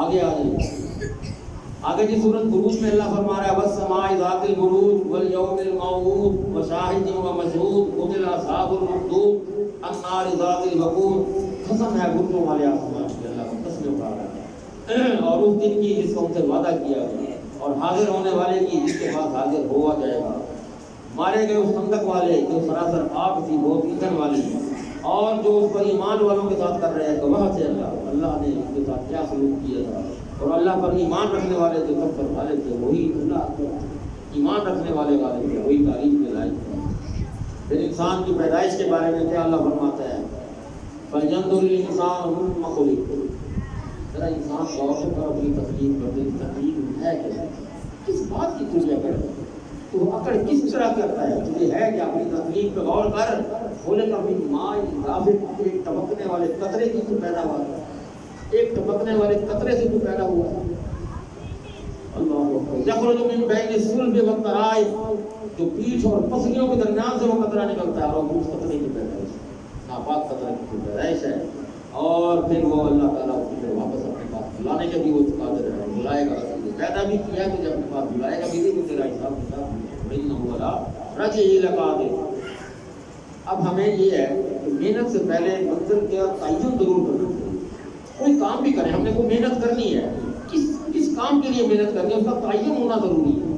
Speaker 1: آگے آ جائیں. آگے جی سورۃ بروج میں اللہ فرما رہا ہے والسماء ذات البروج والیوم الموعود وشاہد ومشہود قتل اصحاب الاخدود النار ذات الوقود. قسم ہے برجوں والے آسمان کی, اللہ کا قسم اٹھا رہا ہے, اور اس دن کی جس کا ان سے وعدہ کیا گیا, اور حاضر ہونے والے کی جس کے پاس حاضر ہوا جائے گا, مارے گئے اس خندق والے جو سراسر آگ تھی بہت ایندھن والی, اور جو اس پر ایمان والوں کے ساتھ کر رہے ہیں, تو وہاں سے اللہ نے اس کے ساتھ کیا سلوک کیا تھا. اور اللہ پر ایمان رکھنے والے جو سب پر والے تھے وہی اللہ ایمان رکھنے والے تھے, وہی تعریف کے لائق تھے. پھر انسان کی پیدائش کے بارے میں کیا اللہ فرماتا ہے فَلْيَنْظُرِ الْإِنسَانُ مِمَّ خُلِقَ, ذرا انسان غور سے کر اپنی تخلیق پر, تخلیق ہے کیا, کس بات کی تجھے اکڑ, تو اکڑ کس طرح کرتا ہے, تجھے ہے کہ اپنی تخلیق پہ غور کر. کھولے کا بھی ماں ایک ٹپکنے والے قطرے کی تو پیدا ہوا, ایک ٹپکنے والے قطرے سے تو پیدا ہوا. اللہ یخرج من بین الصلب والترائب, جو پیٹھ اور پسلیوں کے درمیان سے وہ قطرہ نکلتا ہے, اور اس قطرے کی پیدائش ناپاک قطرے کی پیدائش ہے. اور پھر وہ اللہ تعالیٰ اس کو واپس اپنے پاس بلانے کے بھی وہ قادر ہے, بلائے گا. پیدا بھی کیا تو جب اپنے پاس بلائے گا بھی, تو تیرا حساب کتاب انہ لا رجعی لقادر. اب ہمیں یہ ہے کہ محنت سے پہلے منزل کا تعین ضرور کرنا چاہیے. کوئی کام بھی کریں, ہم نے کوئی محنت کرنی ہے, کس کام کے لیے محنت کرنی ہے اس کا تعین ہونا ضروری ہے.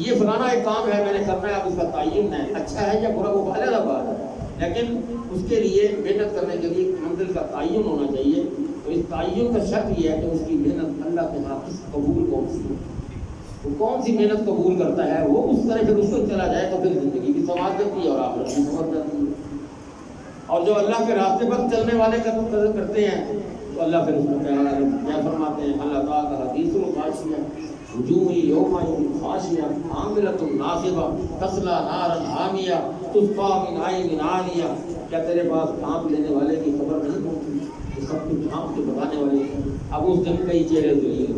Speaker 1: یہ فلانا ایک کام ہے میں نے کرنا ہے, اب اس کا تعین ہے, اچھا ہے یا برا وہ علیحدہ بات ہے, لیکن اس کے لیے محنت کرنے کے لیے منزل کا تعین ہونا چاہیے. تو اس تعین کا شرط یہ ہے کہ اس کی محنت اللہ کے ہاں کس قبول کون سی ہے، وہ کون سی محنت قبول کرتا ہے، وہ اس طرح پھر اس کو چلا جائے تو پھر زندگی بھی سنوار جاتی ہے اور آخرت بھی سنور جاتی ہے۔ اور جو اللہ کے راستے پر چلنے والے قدر کرتے ہیں تو اللہ پھر اس میں کیا فرماتے ہیں، اللہ تعالیٰ کا حدیث الغاشیہ وجوہ یومئذ خاشعہ عاملۃ ناصبہ تصلیٰ نارا حامیہ تسقیٰ من عین آنیہ۔ کیا تیرے پاس ڈھانپ لینے والے کی خبر نہیں پہنچی کہ سب کچھ ڈھانپ کے بتانے والے ہیں؟ اب اس دن کئی چہرے ذلیل،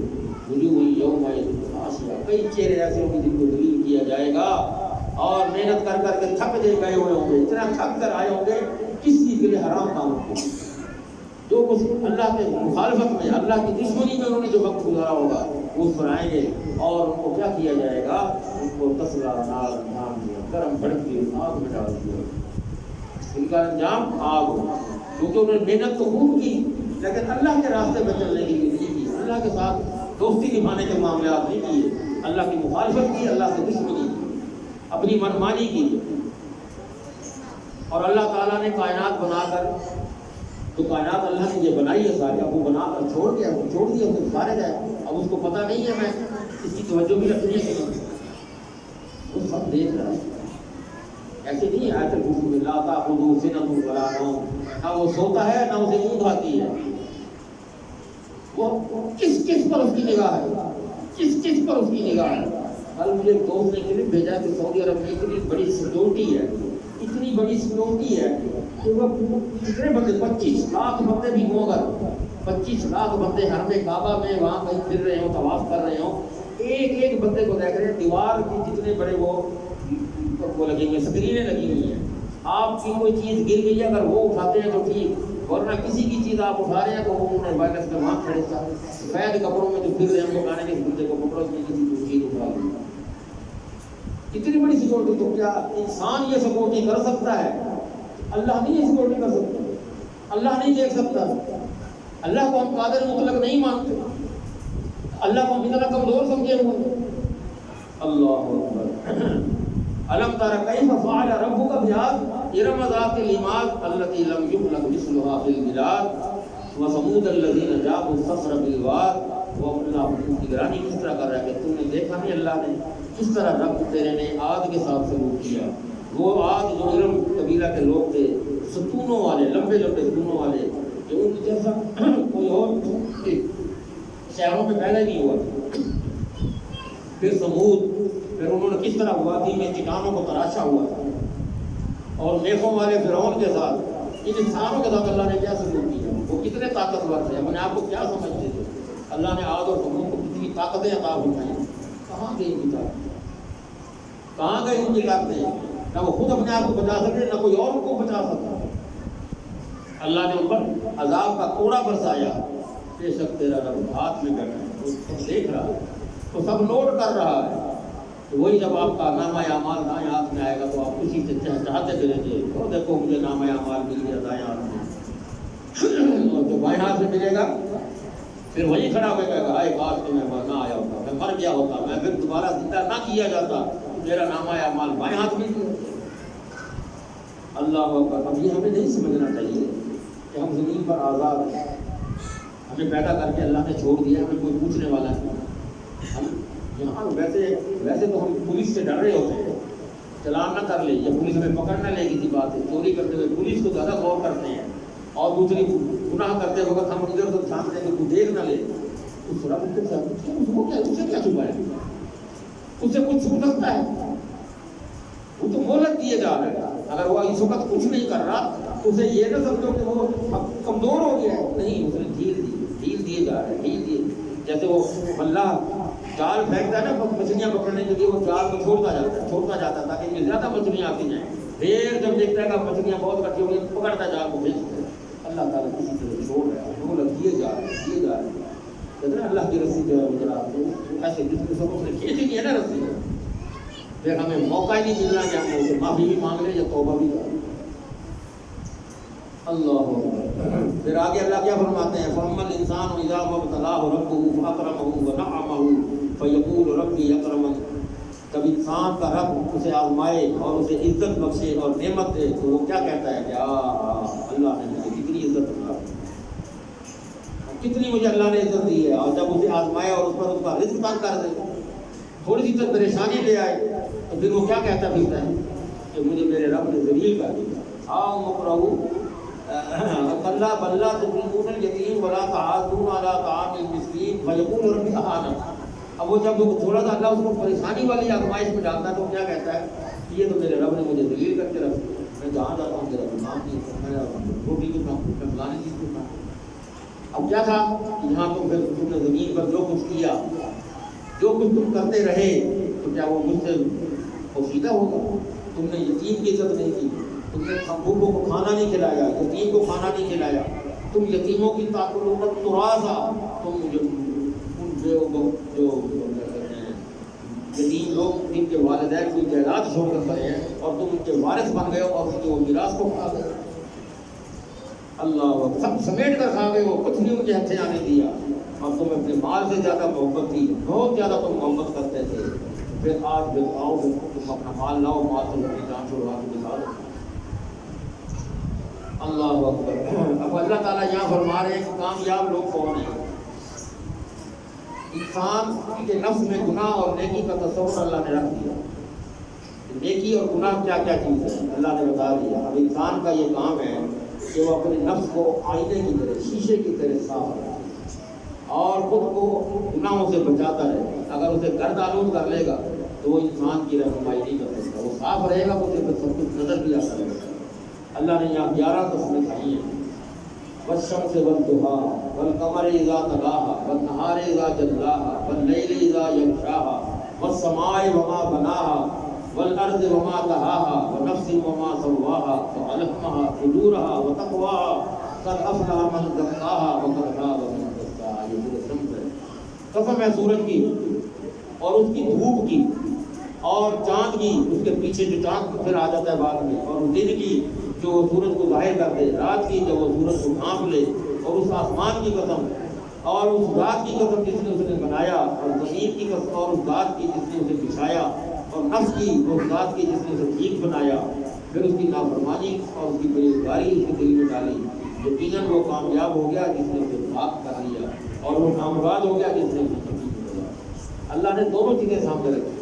Speaker 1: وجوہ یومئذ خاشعہ، کئی چہرے ایسے ہوں گے جن کو ذلیل کیا جائے گا اور محنت کر کر کے تھک گئے ہوئے ہوں گے، اتنا تھک کر آئے ہوں گے کسی کے لیے حرام کام کو، جو کچھ اللہ کے مخالفت میں، اللہ کی دشمنی میں انہوں نے جو وقت گزارا ہوگا وہ اس پر آئیں گے اور ان کو کیا کیا جائے گا، ان کو تصلیٰ نارا حامیہ، گرم بھڑکتی آگ میں ڈال دیا۔ ان کا انجام آگ ہوگا، کیونکہ انہوں نے محنت تو خوب کی لیکن اللہ کے راستے میں چلنے کے لیے نہیں کی، اللہ کے ساتھ دوستی نبھانے کے معاملات نہیں کیے، اللہ کی مخالفت کی، اللہ سے دشمنی کی، اپنی منمانی کی۔ اور اللہ تعالیٰ نے کائنات بنا کر، تو کائنات اللہ نے یہ بنائی ہے ساری، اب وہ بنا کر چھوڑ دیا تو سارے گئے، اب اس کو پتہ نہیں ہے، میں اس کی توجہ بھی رکھنی ہے کہ وہ سب دیکھ رہا ہے، ایسے نہیں ہے آیت الکرسی لا تأخذہ سنۃ ولا نوم، نہ وہ سوتا ہے نہ اسے نیند آتی ہے، وہ کس پر اس کی نگاہ ہے، کس پر اس کی نگاہ ہے۔ کل مجھے ایک دوست نے کلپ بھیجا کہ سعودی عرب میں اتنی بڑی سیکورٹی ہے، اتنی بڑی سیکورٹی ہے کہ وہ کتنے بندے، 25 لاکھ بندے بھی ہوں، اگر 25 لاکھ بندے حرم کعبہ میں وہاں کہیں پھر رہے ہوں، طواف کر رہے ہوں، ایک بندے کو دیکھ رہے ہیں، دیوار کی جتنے بڑے وہ لگے ہوئے اسکرینیں لگی ہوئی ہیں، آپ کی کوئی چیز گر گئی ہے اگر وہ اٹھاتے ہیں تو ٹھیک، ورنہ کسی کی چیز آپ اٹھا رہے ہیں تو وہ انہیں وائرس میں وہاں کھڑے سفید کپڑوں میں جو پھر رہے ہیں، وہ کہنے کے بندے کو پکڑو کی کسی کو چیز اٹھا لی، اتنی بڑی سیکورٹی۔ تو کیا انسان یہ سیکورٹی کر سکتا ہے؟ اللہ نہیں یہ سیکورٹی کر سکتا، اللہ نہیں دیکھ سکتا، اللہ کو ہم قادر مطلق نہیں مانتے، اللہ کو ہم اتنا کمزور سمجھے ہوئے۔ اللہ اکبر۔ الم تر کیف فعل ربک بعاد ارم ذات العماد التي لم يخلق مثلها في البلاد وثمود الذين جابوا الصخر بالواد۔ وہ اللہ کی نگرانی کس طرح کر رہا ہے کہ تم نے دیکھا نہیں اللہ نے کس طرح رب تیرے نے عاد کے ساتھ سلوک کیا، وہ عاد جو ارم قبیلہ کے لوگ تھے، ستونوں والے، لمبے ستونوں والے، کہ ان جیسا کوئی اور شہروں میں پہلے نہیں ہوا۔ پھر سمود، پھر انہوں نے کس طرح وادی میں چٹانوں کو تراشا ہوا تھا، اور میخوں والے فرعون کے ساتھ، ان انسانوں کے ساتھ اللہ نے کیا سلوک کیا، وہ کتنے طاقتور تھے، اپنے آپ کو کیا سمجھتے تھے، اللہ نے عاد اور سمود کو کتنی طاقتیں عطا فرمائیں، کہاں گئی ان کی طاقت، کہاں گئی ان کی طاقتیں، نہ وہ خود اپنے آپ کو بچا سکتے نہ کوئی اور کو بچا سکتا۔ اللہ نے ان پر عذاب کا کوڑا برسایا، بے شک تیرا رب ہاتھ میں بیٹھا ہے، وہ سب دیکھ رہا ہے، تو سب نوٹ کر رہا ہے۔ تو وہی جب آپ کا نامہ اعمال دائیں ہاتھ میں آئے گا تو آپ خوشی سے چہچہاتے پھریں گے، اور دیکھو مجھے نامہ اعمال مل گیا دائیں ہاتھ میں، اور جو بائیں ہاتھ میں ملے گا پھر وہی کھڑا ہو گئے گا، ہائے کاش کہ میں نہ آیا ہوتا، میں مر گیا ہوتا، میں پھر دوبارہ زندہ نہ کیا جاتا، میرا نامہ اعمال بائیں ہاتھ میں دیا۔ اللہ اکبر۔ اب یہ ہمیں نہیں سمجھنا چاہیے کہ ہم زمین پر آزاد ہیں، ہمیں پیدا کر کے اللہ نے چھوڑ دیا، ہمیں کوئی پوچھنے والا نہیں۔ ہم یہاں ویسے تو ہم پولیس سے ڈر رہے ہوتے ہیں، چلان نہ کر لے یا پولیس ہمیں پکڑ نہ لے کسی بات ہے، چوری کرتے ہوئے پولیس کو زیادہ غور کرتے ہیں، اور دوسری گناہ کرتے وقت ہم ادھر ادھر دھیان دیں کہ کوئی دیکھ نہ لے، اس رب کے ساتھ اسے کیا چھپا ہے، اس سے کچھ چھپ سکتا ہے، وہ تو مہلت دیے جا رہے ہیں، اگر وہ اس وقت کچھ نہیں کر رہا تو اسے یہ نہ سمجھو کہ وہ کمزور ہو گیا ہے، نہیں، اس نے ڈھیل دیے جا رہے ہیں، ڈھیل دیے، جیسے وہ اللہ جال پھینکتا ہے نا مچھلیاں پکڑنے کے لیے، وہ جال کو چھوڑتا جاتا ہے تاکہ ان میں زیادہ مچھلیاں آتی جائیں، پھر جب دیکھتا ہے کہ مچھلیاں بہت اکٹھی ہو گئی پکڑتا جال کو بھیجتا ہے۔ اللہ تعالیٰ کسی طرح چھوڑ رہا ہے، وہ دیے جا رہے ہیں، کہتے ہیں اللہ کی رسی جو ہے وہ ذرا ایسے جس میں سب اس نے کھینچی کی ہے نا رسی، پھر ہمیں موقع ہی نہیں مل رہا کہ ہم اسے معافی بھی مانگ لیں یا توبہ بھی کریں۔ اللہ پھر آگے اللہ کیا فرماتے ہیں، فَأَمَّا الْإِنسَانُ إِذَا مَا ابْتَلَاهُ رَبُّهُ فَأَكْرَمَهُ وَنَعَّمَهُ فَيَقُولُ رَبِّي أَكْرَمَنِ۔ جب انسان کا رب اسے آزمائے اور اسے عزت بخشے اور نعمت دے تو وہ کیا کہتا ہے کہ اللہ نے مجھے کتنی عزت دی، کتنی مجھے اللہ نے عزت دی ہے، اور جب اسے آزمایا اور اس پر اس کا رزق تنگ کر دے، تھوڑی سی تو پریشانی لے آئے، تو پھر وہ کیا کہتا پھرتا ہے کہ مجھے میرے رب نے ذلیل کر دیا۔ آؤ مقرؤ کلا بل لا تکرمون الیتیم ولا تحاضون علی طعام المسکین فیقول رب اہانن۔ اب وہ جب تھوڑا سا اللہ اس کو پریشانی والی آزمائش میں ڈالتا ہے تو کیا کہتا ہے، یہ تو میرے رب نے مجھے ذلیل کر کے رکھ دیا، میں جہاں جاتا ہوں میرا امام نہیں کرتا، میں روٹی کو کھاؤں، میں فلانے چیز کو کھاؤں۔ اب کیا تھا، یہاں تو پھر تم نے زمین پر جو کچھ کیا، جو کچھ تم کرتے رہے، تو کیا وہ مجھ سے پوشیدہ ہوگا؟ تم نے یتیم کی عزت نہیں کی، تم نے بھوکوں کو کھانا نہیں کھلایا، یتیم کو کھانا نہیں کھلایا، تم یتیموں کی تاکلون التراثا، تم جو یتیم لوگ ان کے والدین کی جائیداد چھوڑ کر پڑے ہیں اور تم ان کے وارث بن گئے ہو اور ان کے وہ میراث کو کھا گئے، اللہ سب سمیٹ کر کھا گئے ہو، کچھ نہیں مجھے ہاتھ آنے دیا، اور تم اپنے مال سے زیادہ محبت تھی، بہت زیادہ تم محبت کرتے تھے، پھر آج جب آؤ تم اپنا مال لاؤ، مال سے اپنی جان چھوڑوا کے دکھا دو۔ اللہ اکبر۔ اب اللہ تعالیٰ یہاں فرما رہے ہیں کہ کامیاب لوگ کون ہیں؟ انسان کے نفس میں گناہ اور نیکی کا تصور اللہ نے رکھ دیا، نیکی اور گناہ کیا کیا چیز ہے اللہ نے بتا دیا۔ اب انسان کا یہ کام ہے کہ وہ اپنے نفس کو آئینے کی طرح، شیشے کی طرح صاف رکھے اور خود کو گناہوں سے بچاتا رہے۔ اگر اسے گرد آلود کر لے گا تو وہ انسان کی رہنمائی نہیں کر سکتا، وہ صاف رہے گا تو اسے پھر سب کچھ نظر بھی آتا رہے گا۔ اللہ نے یہاں 11 قسمیں کھائی ہیں، والشمس والضحیٰ والقمر اذا تلاها والنہار اذا جلاها واللیل اذا یغشاها والسماء وما بناها والارض وما طحاها ونفس وما سواها فألهمها فجورها وتقواها قد افلح من زکاها وقد خاب من دساها۔ یہ سورۃ شمس ہے، قسم ہے سورج کی اور اس کی دھوپ کی اور چاند کی، اس کے پیچھے جو چاند پھر آ جاتا ہے بعد میں، اور دن کی جو سورج کو ظاہر کر دے، رات کی جو وہ سورج کو ڈھانپ لے، اور اس آسمان کی قسم اور اس ذات کی قسم جس نے اس نے بنایا، اور زمین کی قسم اور اس ذات کی جس نے اسے بچھایا، اور نفس کی اس ذات کی جس نے اسے ٹھیک بنایا، پھر اس کی نافرمانی اور اس کی بےروزگاری اس کے دل میں ڈالی، یقیناً وہ کامیاب ہو گیا جس نے اسے پاک کر لیا، اور وہ کامیاب ہو گیا جس نے اسے ٹھیک بنایا۔ اللہ نے دونوں چیزیں سامنے رکھی،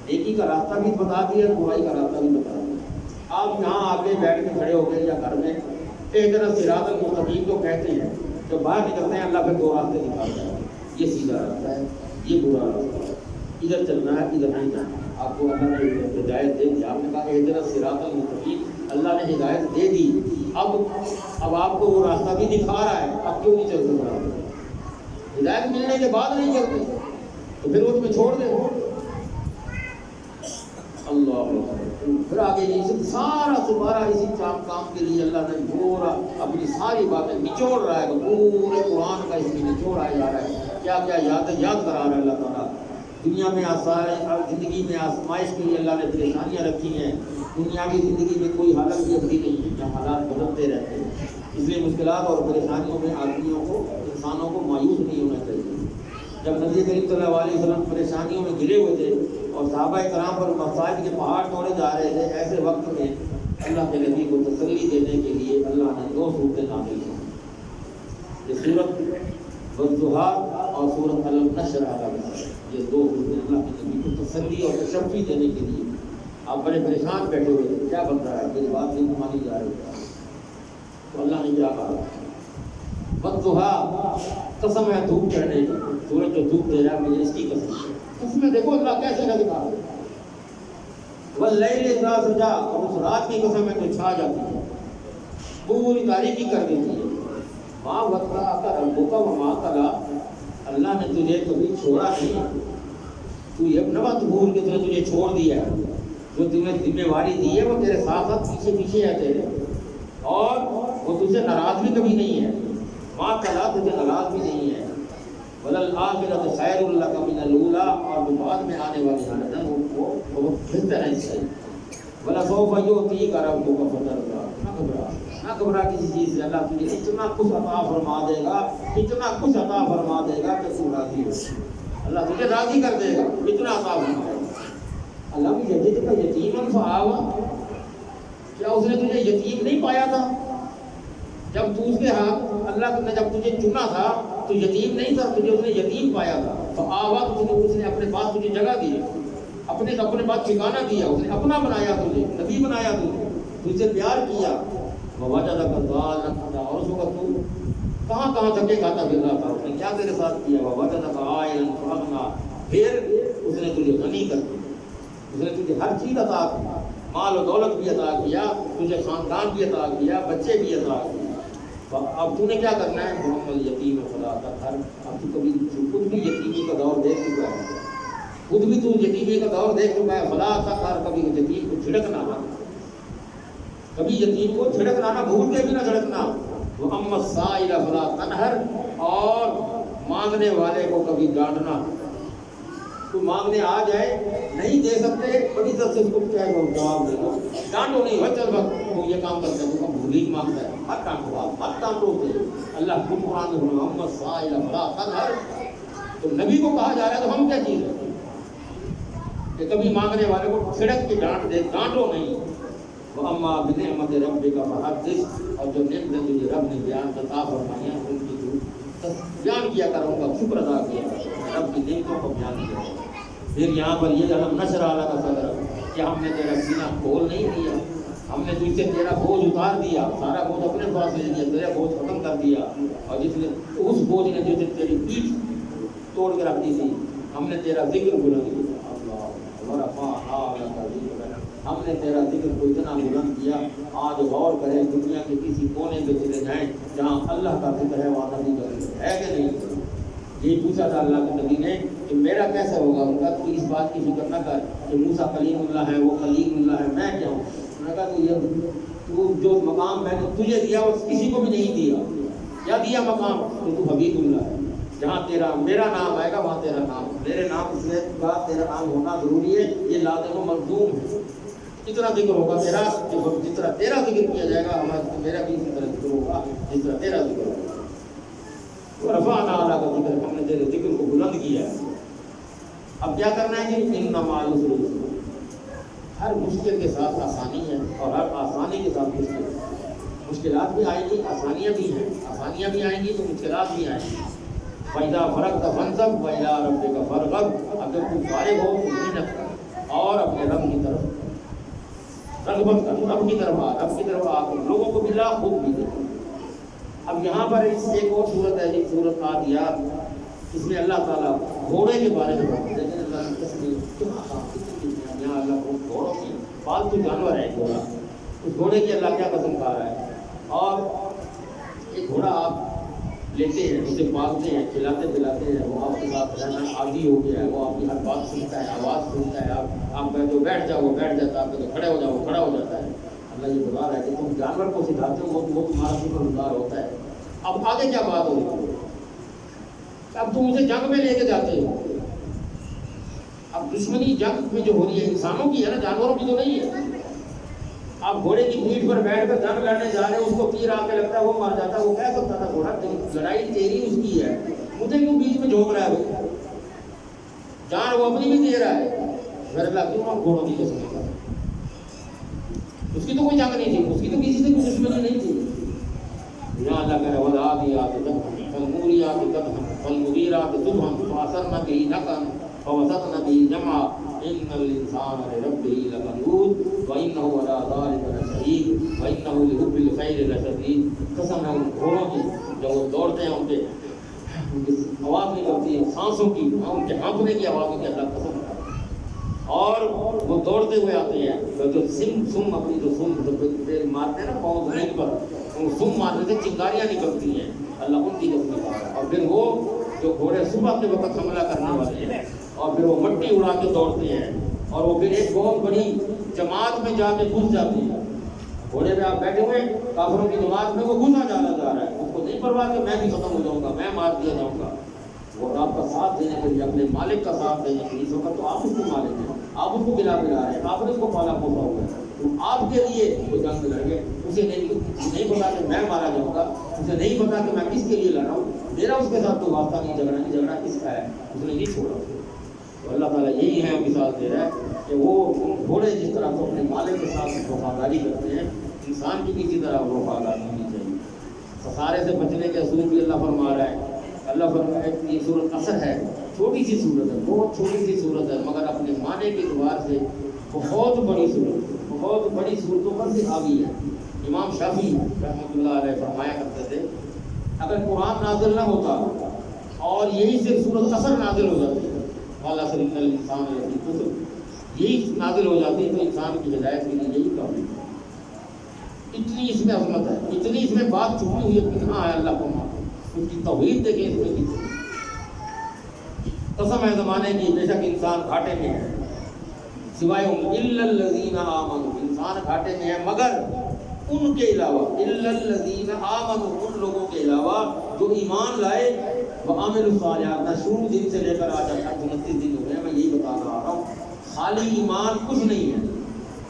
Speaker 1: نیکی کا راستہ بھی بتا دیا، برائی کا راستہ بھی بتا دیا۔ آپ یہاں آگے بیٹھ کے کھڑے ہو گئے یا گھر میں، ایک طرح صراط المستقیم تو کہتے ہیں، جب باہر نکلتے ہیں اللہ پھر دو راستے دکھاتا ہے، یہ سیدھا راستہ ہے، یہ برا راستہ ہے، ادھر چلنا ہے ادھر نہیں جانا۔ آپ کو اللہ نے ہدایت دے دی، آپ نے کہا ایک طرح صراط المستقیم، اللہ نے ہدایت دے دی، اب آپ کو وہ راستہ بھی دکھا رہا ہے، اب کیوں نہیں چلتے برابر؟ ہدایت ملنے کے بعد نہیں چلتے تو پھر وہ تمہیں چھوڑ دے۔ اللہ پھر آگے یہ سارا دوبارہ اسی کام کے لیے اللہ نے پورا اپنی ساری باتیں نچوڑ رہا ہے، پورے قرآن کا اس میں نچوڑا جا رہا ہے، کیا کیا یاد کرا رہا ہے اللہ تعالیٰ۔ دنیا میں زندگی میں آزمائش کے لیے اللہ نے پریشانیاں رکھی ہیں، دنیاوی زندگی میں کوئی حالت بھی ابھی نہیں ہے، جہاں حالات بدلتے رہتے ہیں، اس لیے مشکلات اور پریشانیوں میں آدمیوں کو، انسانوں کو مایوس نہیں ہونا چاہیے۔ جب نبی کریم صلی اللہ علیہ وسلم پریشانیوں میں گرے ہوئے تھے اور صحابہ کرام پر مصائب کے پہاڑ توڑے جا رہے تھے، ایسے وقت میں اللہ کے نبی کو تسلی دینے کے لیے اللہ نے 2 سورتیں نازل کی، یہ سورۃ والضحیٰ اور سورۃ النشر، یہ 2 سورتیں اللہ کے نبی کو تسلی اور تشفی دینے کے لیے۔ آپ بڑے پریشان بیٹھے ہوئے تھے، کیا بن رہا ہے، میری بات نہیں مانی جا رہی ہے، تو اللہ نے کیا کہا، والضحیٰ قسم ہے دھوپ چڑھنے کی، سورج جو دھوپ دے رہا ہے مجھے اس کی قسم ہے، اس میں دیکھو اللہ کیسے نہ دکھا رہا ہے، واللیل اذا سجا، اور اس رات کی قسم ہے جو چھا جاتی ہے، پوری تاریکی کر دیتی ہے، ماں ودعک ربک وما قلی، اللہ نے تجھے کبھی چھوڑا نہیں، تو یہ نہ مت بھول کہ تجھے چھوڑ دیا ہے، جو تمہیں ذمہ داری دی ہے وہ تیرے ساتھ ساتھ پیچھے پیچھے ہے تیرے، اور وہ تجھ سے ناراض بھی کبھی نہیں ہے، ماں قلی تجھے ناراض بھی نہیں ہے، وَلَلْآخِرَةُ خَيْرٌ لَكَ مِنَ الْأُولَىٰ، اور جو بعد میں آنے والی حالت ہے وہ بہتر ہے اس سے، وَلَسَوْفَ يُعْطِيكَ رَبُّكَ فَتَرْضَىٰ، نہ گھبرا کسی چیز سے، اللہ تجھے اتنا کچھ عطا فرما دے گا، اتنا کچھ عطا فرما دے گا کہ تو راضی ہو، اللہ تجھے راضی کر دے گا، اتنا عطا فرما دے گا۔ اللہ بھی یجدک یتیما فآویٰ، کیا اس نے تجھے یتیم نہیں پایا تھا؟ جب تو اس کے ہاتھ، اللہ نے جب تجھے چنا تھا تو یتیم نہیں تھا، تجھے اس نے یتیم پایا تھا، تو آوا اس نے اپنے پاس تجھے جگہ دی، اپنے پاس ٹھکانہ دیا، اس نے اپنا بنایا، تجھے نبی بنایا، تجھ سے پیار کیا، ووجدک ضالا، اور اس وقت تو کہاں کہاں دھکے کھاتا پھر رہا تھا، اس نے کیا تیرے ساتھ کیا، ووجدک عائلا فاغنی، پھر اس نے تجھے غنی کر دیا، اس نے تجھے ہر چیز عطا کی، مال و دولت بھی عطا کیا، تجھے خاندان بھی عطا کیا، بچے بھی عطا کیے، اب تو نے کیا کرنا ہے، محمد یتیم فلا تقہر، اب تو کبھی خود بھی یتیمی کا دور دیکھ چکا ہے، خود بھی تو یتیمی کا دور دیکھ چکا ہے، فلا تقہر، کبھی یتیم کو جھڑکنا نہ، کبھی یتیم کو جھڑکنا نہ، بھول کے بھی نہ جھڑکنا، واما السائل فلا تنہر، اور مانگنے والے کو کبھی ڈانٹنا، تو مانگنے آ جائے نہیں دے سکتے، بڑی عزت سے اس کو کیا ہے جواب دے دو، ڈانٹو نہیں، ہو چل وقت وہ یہ کام کرتا ہے، وہ بھولی مانگتا ہے، مت ڈانٹو، مت ڈانٹو سے، اللہ خود قرآن میں واما السائل فلا تنہر، تو نبی کو کہا جا رہا ہے تو ہم کیا چیز ہے کہ کبھی مانگنے والے کو چھڑک کے ڈانٹ دے، ڈانٹو نہیں، واما بنعمت ربک فحدث، اور جو نعمتیں تجھے رب نے بیان عطا فرمائی ہیں ان کی تو بیان کیا کروں گا، شکر ادا کیا کروں، رب کی نعمتوں کو بیان کیا۔ پھر یہاں پر یہ علم نشرح لک صدرک، کہ ہم نے تیرا سینہ کھول نہیں دیا، ہم نے تجھ سے تیرا بوجھ اتار دیا، سارا بوجھ اپنے پاس لے لیا، تیرا بوجھ ختم کر دیا، اور جس نے اس بوجھ نے جو تیری پیٹھ توڑ کے رکھ دی تھی، ہم نے تیرا ذکر بلند کیا، اللہ ورفعنا لک ذکرک، ہم نے تیرا ذکر کو اتنا بلند کیا۔ آج غور کریں، دنیا کے کسی کونے پہ چلے جائیں جہاں اللہ کا ذکر ہے وہاں نبی کا ذکر ہے کہ نہیں؟ یہ پوچھا تھا اللہ کے نبی نے کہ میرا کیسے ہوگا، ان کا تو اس بات کی فکر نہ کر کہ موسیٰ کلیم اللہ ہے، وہ کلیم اللہ ہے، میں کیا ہوں؟ انہوں نے کہا تو یہ تو جو مقام میں نے تجھے دیا وہ کسی کو بھی نہیں دیا، کیا دیا مقام، تو حبیب اللہ ہے، جہاں تیرا میرا نام آئے گا وہاں تیرا نام، میرے نام اس لیے کا تیرا نام ہونا ضروری ہے، یہ لازم و ملزوم ہے، جتنا ذکر ہوگا تیرا، جس طرح تیرا ذکر کیا جائے گا ہمارا میرا بھی اسی طرح ذکر ہوگا جس طرح تیرا ذکر ہوگا۔ ورفعنا لک ذکرک، ہم نے تیرے ذکر کو بلند کیا ہے۔ اب کیا کرنا ہے کہ ان مع العسر یسرا، ہر مشکل کے ساتھ آسانی ہے اور ہر آسانی کے ساتھ مشکل ہے، مشکلات بھی آئیں گی، آسانیاں بھی ہیں، آسانیاں بھی آئیں گی تو مشکلات بھی آئیں گی۔ فَإِذَا فَرَغْتَ فَانصَبْ وَإِلَىٰ رَبِّكَ فَارْغَب، اگر تم فارغ ہو تو محنت کر اور اپنے رب کی طرف رغبت کر، رب کی طرف آ، رب کی طرف آ کر لوگوں کو بھی لا، خود بھی دے۔ اب یہاں پر اس ایک اور صورت ہے جی، صورت عادیات، اس میں اللہ تعالیٰ گھوڑے کے بارے میں بات، لیکن اللہ کی تصویر کتنا آسان، کتنی یہاں اللہ کو گھوڑوں کی پالتو جانور ہے گھوڑا، اس گھوڑے کی اللہ کیا قسم کھا رہا ہے، اور ایک گھوڑا آپ لیتے ہیں، اسے پالتے ہیں، کھلاتے پلاتے ہیں، وہ آپ کے ساتھ رہنا عادی ہو گیا ہے، وہ آپ کی ہر بات سنتا ہے، آواز سنتا ہے، آپ کہتے ہو بیٹھ جاؤ وہ بیٹھ جاتا ہے، آپ کہتے ہو کھڑے ہو جاؤ وہ کھڑا ہو جاتا ہے۔ اللہ یہ بتا رہا ہے کہ تم جانور کو سکھاتے ہو وہ تمہارا شکر گزار ہوتا ہے۔ اب آگے کیا بات ہوگی، اب تم اسے جنگ میں لے کے جاتے ہو، اب دشمنی جنگ میں جو ہو رہی ہے انسانوں کی ہے نا، جانوروں کی تو نہیں ہے۔ آپ گھوڑے کی پیٹھ پر بیٹھ کر جنگ لڑنے جا رہے ہیں، اس کو تیر آ کے لگتا ہے وہ مر جاتا ہے، وہ کہہ سکتا تھا گھوڑا لڑائی تیری اس کی ہے، مجھے کیوں بیچ میں جھونک رہا ہے بھائی، جان وہ اپنی بھی دے رہا ہے، پھر اللہ کیوں ہم گھوڑوں کی قسم کھاتے ہیں؟ اس کی تو کوئی جنگ نہیں تھی، اس کی تو کسی سے کوئی دشمنی نہیں تھی۔ یہاں اللہ کہہ رہا ہے وَالْعَادِيَاتِ ضَبْحًا فَالْمُورِيَاتِ قَدْحًا فَالْمُغِيرَاتِ صُبْحًا فَأَثَرْنَ بِهِ نَقْعًا فَوَسَطْنَ بِهِ جَمْعًا إِنَّ الْإِنسَانَ لِرَبِّهِ لَكَنُودٌ وَإِنَّهُ عَلَىٰ ذَٰلِكَ لَشَهِيدٌ وَإِنَّهُ لِحُبِّ الْخَيْرِ لَشَدِيدٌ۔ قسم ہے ان گھوڑوں کی، جب وہ دوڑتے ہیں ان کی آواز نکلتی ہے سانسوں کی، ان کے ہانپنے کی آواز ہوتی ہے، اللہ قسم ہے، اور وہ دوڑتے ہوئے آتے ہیں، جو سم اپنی جو سم مارتے ہیں نا پاؤں زمین پر، ان سم مارنے سے چنگاریاں نکلتی ہیں، اللہ ان کی قسم کھا رہا ہے۔ اور پھر وہ جو گھوڑے صبح کے وقت حملہ کرنے والے ہیں اور پھر وہ مٹی اڑا کے دوڑتے ہیں، اور وہ پھر ایک بہت بڑی جماعت میں جا کے گھس جاتے ہیں، گھوڑے پہ آپ بیٹھے ہوئے کافروں کی جماعت میں وہ گھسا جانا جا رہا ہے، اس کو نہیں پرواہ کہ میں بھی ختم ہو جاؤں گا، میں مار دیا جاؤں گا، وہ آپ کا ساتھ دینے کے لیے، اپنے مالک کا ساتھ دینے کے لیے، اس وقت تو آپ اس کو مالک ہیں، آپ اس کو گلا پلا رہے ہیں، آپ نے اس کو پالا پوسا ہوا ہے، تو آپ کے لیے وہ جنگ میں لڑ گئے، اسے نہیں پتا کہ میں مارا جاؤں گا، اسے نہیں پتا کہ میں کس کے لیے لڑ رہا ہوں، میرا اس کے ساتھ تو واسطہ نہیں، جھگڑا کس کا ہے، اس نے نہیں چھوڑا۔ تو اللہ تعالیٰ یہی ہے مثال دے رہا ہے کہ وہ گھوڑے جس طرح تو اپنے مالک کے ساتھ وفاداری کرتے ہیں، انسان کی بھی اسی طرح وفاداری ہونی چاہیے۔ خسارے سے بچنے کے اصول بھی اللہ فرما رہا ہے، اللہ فرمایا کہ یہ سورۃ عصر ہے، چھوٹی سی سورت ہے، بہت چھوٹی سی سورت ہے، مگر اپنے معنی کے اعتبار سے بہت بڑی سورت ہے، بہت بڑی صورتوں پر سے حاوی ہے۔ امام شافعی رحمۃ اللہ علیہ فرمایا کرتے تھے اگر قرآن نازل نہ ہوتا اور یہی صرف سورۃ عصر نازل ہو جاتی والا صلی اللہ انسان یہی نازل ہو جاتی تو انسان کی ہدایت کے لیے یہی کافی ہے۔ اتنی اس میں عظمت ہے، اتنی اس میں بات چھپی ہوئی ہے کہ کہاں ہے اللہ کو مانو، اس کی توحید دیکھیں اس میں کتنی قسم ہے زمانے کی، بے شک انسان گھاٹے میں ہے، سوائے الا الذین آمنوا، انسان گھاٹے میں ہے مگر ان کے علاوہ، الا الذین آمنوا، ان لوگوں کے علاوہ جو ایمان لائے، وعملوا الصالحات، شروع دن سے لے کر آج تک 29 دن ہو گئے، میں یہی بتا رہا ہوں خالی ایمان کچھ نہیں ہے،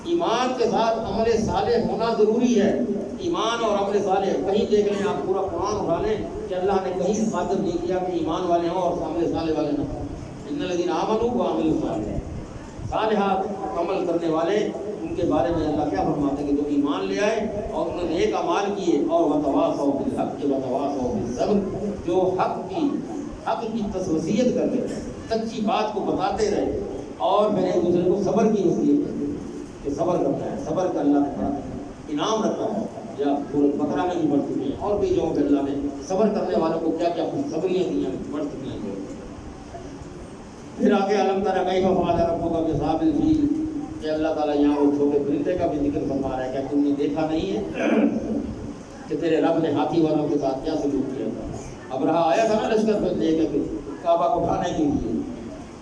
Speaker 1: ایمان کے ساتھ عمل صالح ہونا ضروری ہے۔ ایمان اور عمل صالح کہیں دیکھ لیں آپ، پورا قرآن اٹھا لیں کہ اللہ نے کہیں مخاطب نہیں کیا کہ ایمان والے ہوں اور عمل صالح والے نہ ہوں۔ ان الذین آمنوا وعملوا الصالحات، صالحات عمل کرنے والے، ان کے بارے میں اللہ کیا فرماتے ہیں کہ جو ایمان لے آئے اور انہوں نے نیک اعمال کیے، اور وتواصوا بالحق وتواصوا بالصبر، جو حق کی وصیت کر کے سچی بات کو بتاتے رہے اور پھر ایک دوسرے کو صبر کی وصیت کرتے کہ صبر کرنا ہے، صبر کا اللہ نے بڑا انعام رکھا ہے، یا سورۃ بقرہ میں بھی بڑھ چکی ہیں، اور بھی جگہوں پہ اللہ نے صبر کرنے والوں کو کیا کیا خوشخبریاں دی ہیں، بڑھ چکی ہیں۔ پھر آگے علم تر کیف فعل ربک باصحاب الفیل، کہ اللہ تعالیٰ یہاں وہ چھوٹے پرندے کا بھی ذکر فرما رہا ہے، کیا تم نے دیکھا نہیں ہے کہ تیرے رب نے ہاتھی والوں کے ساتھ کیا سلوک کیا تھا؟ ابرہا آیا تھا نا لشکر پہ لے کے کعبہ کو اٹھانے کے لیے،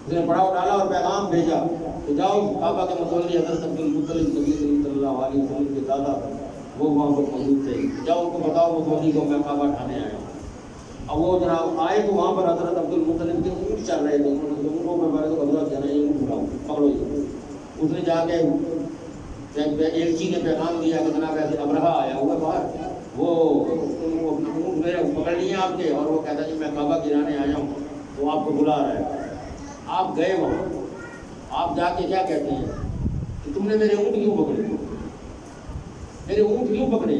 Speaker 1: اس نے پڑاؤ ڈالا اور پیغام بھیجا کہ جاؤ کعبہ کے متولی حضرت عبد المطلب نبی صلی اللہ علیہ وسلم کے دادا وہ وہاں پر موجود تھے، جاؤ ان کو بتاؤ متولی کو میں کعبہ اٹھانے آیا ہوں۔ اب وہ جناب آئے تو وہاں پر حضرت عبد المطلب کے اونٹ چل رہے تھے، انہوں نے اونٹوں پہ بڑے تو حضرت جانا یہ اونٹ اٹھاؤ پکڑو یہ، اس نے جا کے ایک چیز نے پیغام دیا کہ جناب ایسے ابرہا آیا ہوا باہر، وہ اونٹ میرے پکڑ لیے آپ کے، اور وہ کہتا ہے جی میں کعبہ گرانے آیا ہوں تو آپ کو بلا رہا ہے۔ آپ گئے وہاں، آپ جا کے کیا کہتے ہیں کہ تم نے میرے اونٹ کیوں پکڑے، میرے اونٹ کیوں پکڑے؟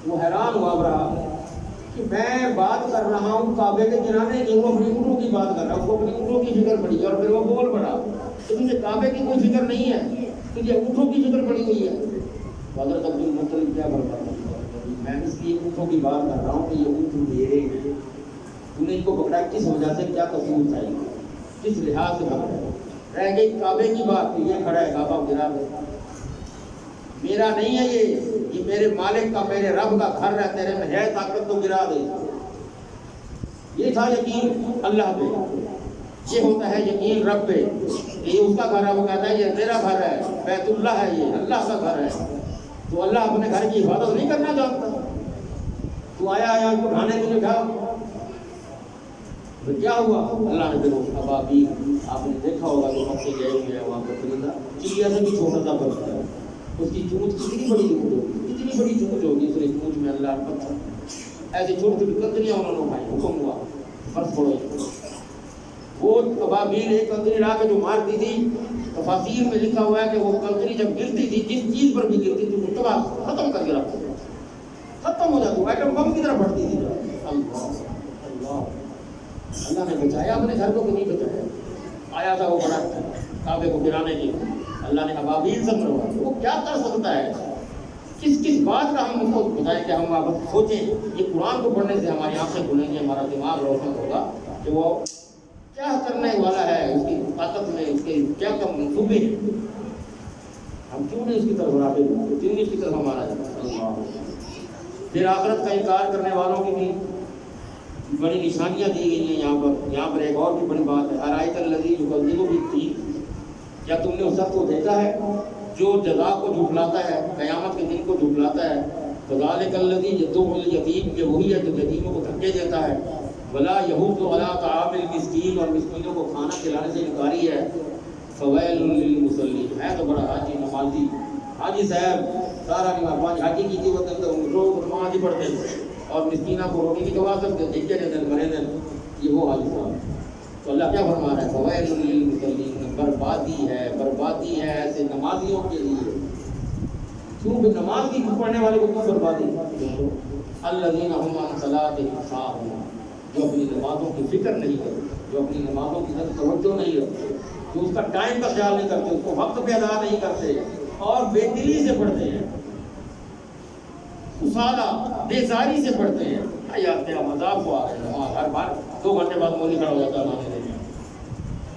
Speaker 1: وہ حیران ہوا ابرہا کہ میں بات کر رہا ہوں کعبے کے گرانے کی، وہ اپنی اونٹوں کی بات کر رہا ہے، اس کو اپنی اونٹوں کی فکر پڑی، اور پھر وہ بول پڑا کہ تجھے کعبے کی کوئی فکر نہیں ہے، تجھے اونٹوں کی فکر پڑی ہوئی ہے۔ حضرت عبد المطلب کیا فرماتا ہے، میں اس لیے اونٹوں کی بات کر رہا ہوں کہ یہ اونٹ میرے ہیں، تو نے ان کو پکڑا کس وجہ سے، کیا قصور تھا، کس لحاظ سے پکڑا؟ رہ گئی کعبے کی بات، یہ کھڑا ہے کعبہ گرا دے، میرا نہیں ہے یہ میرے مالک کا، میرے رب کا گھر ہے، تیرے میں ہے طاقت تو گرا دے۔ یہ تھا یقین اللہ پہ، یہ ہوتا ہے یقین رب پہ، یہ اس کا گھر ہے، وہ کہتا ہے یہ میرا گھر ہے، بیت اللہ ہے، یہ اللہ کا گھر ہے، تو اللہ اپنے گھر کی حفاظت نہیں کرنا چاہتا؟ تو آیا اس کو کھانے کے لیے اٹھا، تو کیا ہوا؟ اللہ نے پھر ابابیل، آپ نے دیکھا ہوگا جو مکے گئے ہوئے ہیں وہاں پر پرندہ چڑیا سے بھی چھوٹا سا پرندہ ہے، اس کی چونچ کتنی بڑی ہوگی، کتنی بڑی چونچ ہوگی، اس نے چونچ میں اللہ نے پتھر ایسی چھوٹی چھوٹی کندریاں انہوں نے کھائی، حکم ہوا فرض پڑو۔ وہ ابابیل ایک کندری لا کے جو مارتی تھی، تفاسیر میں لکھا ہوا ہے کہ وہ کندری جب گرتی تھی جس چیز پر بھی گرتی تھی وہ تباہ ختم کر کے رکھتی تھی، ختم ہو جاتی، ایٹم بم کی طرح پھٹتی تھی۔ اللہ نے بچایا اپنے گھر کو کہ نہیں بچایا؟ آیا تھا وہ بڑا کعبے کو گرانے کے، اللہ نے ابابیل سے مروا، وہ کیا کر سکتا ہے؟ کس بات کا ہم اس کو بتائیں کہ ہم واپس سوچیں؟ یہ قرآن کو پڑھنے سے ہماری آنکھیں کھلیں گی، ہمارا دماغ روشن ہوگا کہ وہ کیا کرنے والا ہے، اس کی طاقت میں اس کے کیا کم منصوبے ہیں، ہم کیوں نہیں اس کی طرف راغب ہیں، کیوں نہیں اس کی طرف ہمارا ہے۔ پھر آخرت کا انکار کرنے والوں کی بھی بڑی نشانیاں دی گئی ہیں یہاں پر ایک اور بھی بڑی بات ہے، ارائیت الذی یکذب بالدین، کیا تم نے اس شخص کو دیکھا ہے جو جزا کو جھٹلاتا ہے، قیامت کے دن کو جھٹلاتا ہے؟ فذلک الذی یدعو الیتیم، یہ وہی ہے جو یتیموں کو دھکے دیتا ہے، ولا یحض علی طعام المسکین، اور مسکینوں کو کھانا کھلانے سے انکاری ہے، فویل للمصلین، ہے تو بڑا حاجی نمازی، حاجی صاحب سارا نماز حاجی کی تھی، وہ روز نماز ہی پڑھتے ہیں اور مسکینہ کو روٹی نہیں کھوا سکتے، دیکھتے رہتے ہیں مرے دن، یہ وہ حاجی صاحب۔ تو اللہ کیا فرما رہا ہے؟ فویل للمصلین، بربادی ہے ایسے نمازیوں کے لیے۔ کیوں بھی نماز کی پڑھنے والے کو کیوں بربادی؟ الذین هم عن صلاتهم ساہون، جو اپنی نمازوں کی فکر نہیں کرتے، جو اپنی نمازوں کی طرف توجہ نہیں رکھتے، جو اس کا ٹائم کا خیال نہیں کرتے، اس کو وقت پہ ادا نہیں کرتے اور بے دلی سے پڑھتے ہیں، اسالہ بیزاری سے پڑھتے ہیں. یار کیا مذاق ہوا ہے، نماز ہر بار 2 گھنٹے بعد مولوی کھڑا ہو جاتا ہے نماز دینے.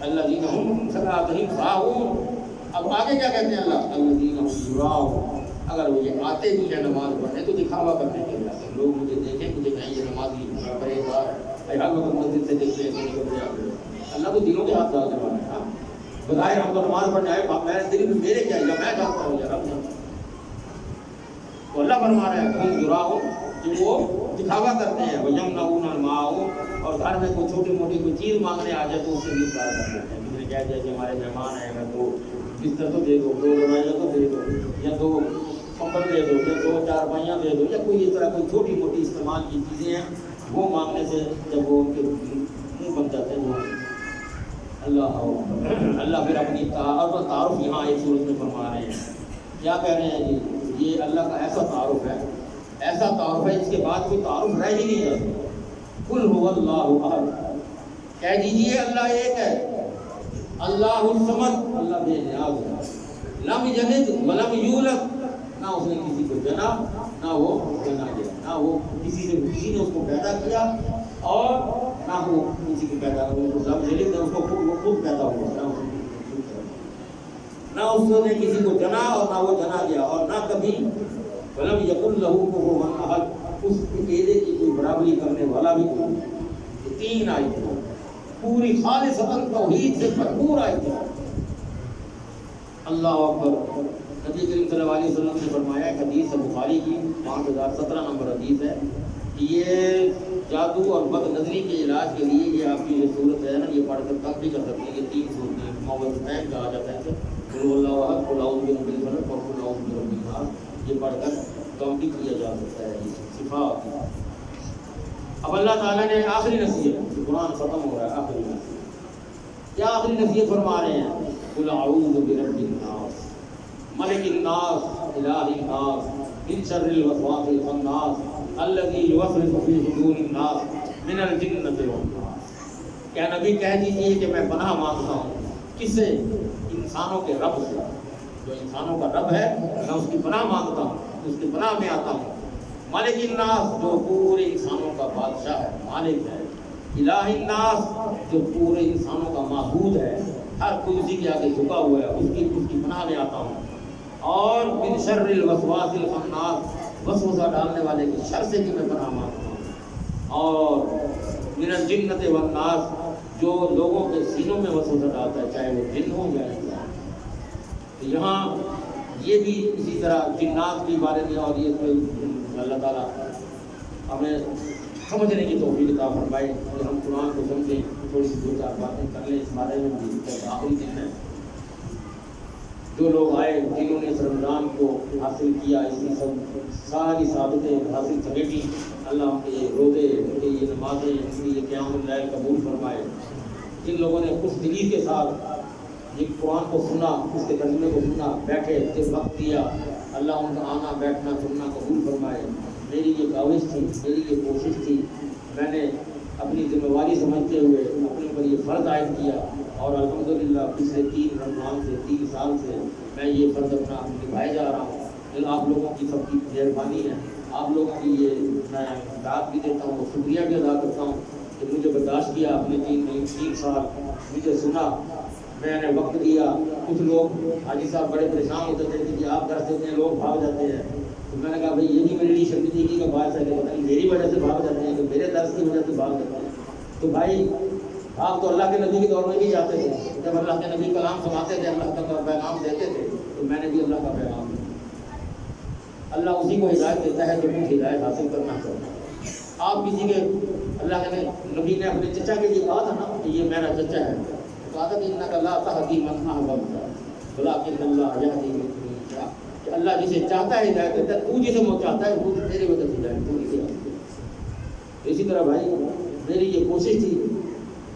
Speaker 1: اللہ جی ہم صلاتہم ساہون. اب آگے کیا کہتے ہیں اللہ الذین هم یراؤون. اگر وہ یہ آتے بھی ہیں نماز پڑھنے تو دکھاوا کرنے کے لیے آتے ہیں. لوگ مجھے دیکھیں، مجھے کہیں یہ نمازی پرہیزگار ہر وقت مسجد سے دیکھتے ہیں. اللہ تو دلوں کے ہاتھ ڈالنے والا ہے. بظاہر ہم تو نماز پڑھنے آئے، میں دل میں میرے کیا میں جانتا ہوں یار. تو اللہ فرما رہا ہے ہم یراؤون کہ وہ دکھاوا کرتے ہیں. وَيَمْنَعُونَ الْمَاعُونَ. اور گھر میں کوئی چھوٹی موٹی کوئی چیز مانگنے آ جائے تو اس سے بھی انکار کر دیتے ہیں. کسی نے کہہ دیا کہ ہمارے مہمان آئے ہیں تو بستر تو دے دو، 2 روایاں تو دے دو، یا 2 کمبل دے دو، یا 2 چارپائیاں دے دو، یا کوئی اس طرح کوئی چھوٹی موٹی استعمال کی چیزیں ہیں وہ مانگنے سے جب وہ ان کے منہ بن جاتے ہیں وہ اللہ پھر اپنی تعارف یہاں ایک صورت میں فرما رہے ہیں. کیا کہہ رہے ہیں جی؟ یہ اللہ کا ایسا تعارف ہے، ایسا تعارف ہے اس کے بعد کوئی تعارف رہ ہی نہیں جاتا. قل هو اللہ احد. کہہ دیجیے اللہ ایک ہے. اللہ الصمد، اللہ بے نیاز ہے. لم یلد ولم یولد. نہ اس نے کسی کو جنا نہ وہ جنا گیا، نہ وہ کسی نے اس کو پیدا کیا اور نہ وہ کسی کو پیدا ہوا. لم یلد اس کو خود پیدا ہوا، نہ اس نے کسی کو جنا اور نہ وہ جنا گیا، اور نہ کبھی ولم یکن لہ کفوا احد. اس کے کی کوئی برابری کرنے والا بھی کوئی. 3 آیتیں پوری خالصتاً توحید سے بھرپور آیتیں. اللہ اکبر. نبی کریم صلی اللہ علیہ وسلم نے فرمایا ہے، حدیث ہے بخاری کی 5017 نمبر حدیث ہے کہ یہ جادو اور بد نظری کے علاج کے لیے یہ آپ کی جو صورت ہے نا، یہ پڑھ کر کم بھی کر سکتے ہیں. یہ 3 صورتیں موضوعین کہا جاتا ہے. قل اللہ احد، قل اعوذ برب الفلق اور قل اعوذ برب الناس. یہ پڑھ کر کم بھی کیا جا سکتا ہے. صفات. اب اللہ تعالیٰ نے آخری نصیحت، قرآن ختم ہو رہا ہے، آخری نصیحت کیا آخری نصیحت فرما رہے ہیں؟ قل اعوذ برب الناس ملک الناس الہ الناس من شر الوسواس الخناس الذی یوسوس فی صدور الناس من الجنۃ والناس. کیا نبی کہہ دیجیے کہ میں پناہ مانگتا ہوں کس سے؟ انسانوں کے رب سے. جو انسانوں کا رب ہے میں اس کی پناہ مانگتا ہوں، اس کی پناہ میں آتا ہوں. مالک الناس جو پورے انسانوں کا بادشاہ ہے، مالک ہے. الہ الناس جو پورے انسانوں کا معبود ہے، ہر کوئی اسی کے آگے جھکا ہوا ہے، اس کی پناہ میں آتا ہوں. اور من شر الوسواس الخناس، وسوسہ ڈالنے والے کی شر سے بھی میں پناہ مانگتا ہوں. اور من الجنۃ والناس جو لوگوں کے سینوں میں وسوسہ ڈالتا ہے، چاہے وہ جن ہو یا انسان. تو یہاں یہ بھی اسی طرح جنات کے بارے میں، اور یہ اللہ تعالیٰ ہمیں سمجھنے کی توفیق عطا فرمائے کہ ہم قرآن کو سمجھیں. تھوڑی سی 2-4 باتیں کر لیں اس بارے میں بھی. آخری دن ہے، جو لوگ آئے جنہوں نے اس رمضان کو حاصل کیا، اس کی ساری ثابتیں حاصل سمیٹی، اللہ ان کے روزے، ان کی یہ نمازیں، ان کی یہ قیام اللیل قبول فرمائے. جن لوگوں نے خوش دلی کے ساتھ یہ قرآن کو سنا، اس کے ترجمے کو سنا، بیٹھے صرف وقت دیا، اللہ ان کا آنا بیٹھنا سننا قبول فرمائے. میری یہ کاوش تھی، میری یہ کوشش تھی، میں نے اپنی ذمہ داری سمجھتے ہوئے اپنے اوپر یہ فرض عائد کیا، اور الحمدللہ پچھلے 3 رمضان سے 3 سال سے میں یہ فرض اپنا نبھائے جا رہا ہوں. آپ لوگوں کی سب کی مہربانی ہے. آپ لوگوں کی یہ میں داد بھی دیتا ہوں، شکریہ بھی ادا کرتا ہوں کہ مجھے برداشت کیا اپنے 3 سال، مجھے سنا، میں نے وقت دیا. کچھ لوگ حاجی صاحب بڑے پریشان ہوتے تھے کہ آپ درس دیتے ہیں لوگ بھاگ جاتے ہیں. تو میں نے کہا بھائی یہ بھی میرے لیے شرمندگی کا باعث ہے کہ پتہ نہیں میری وجہ سے بھاگ جاتے ہیں کہ میرے درس کی وجہ سے بھاگ جاتے ہیں. تو بھائی آپ تو اللہ کے نبی کے دور میں بھی جاتے تھے، جب اللہ کے نبی کلام سناتے تھے، اللہ کا پیغام دیتے تھے، تو میں نے بھی اللہ کا پیغام دیا. اللہ اسی کو ہدایت دیتا ہے جو کچھ ہدایت حاصل کرنا چاہتا ہے. آپ کسی کے اللہ کے نبی نے اپنے چچا کے لیے کہا تھا نا کہ یہ میرا چچا ہے، کہا تھا کہ انک لا تہدی من احببت ولکن اللہ یہدی من یشاء، کہ اللہ جسے چاہتا ہے ہدایت دیتا ہے. تو جسے وہ چاہتا ہے وہ تیری وجہ سے ہدایت پوری کیا. اسی طرح بھائی میری یہ کوشش تھی،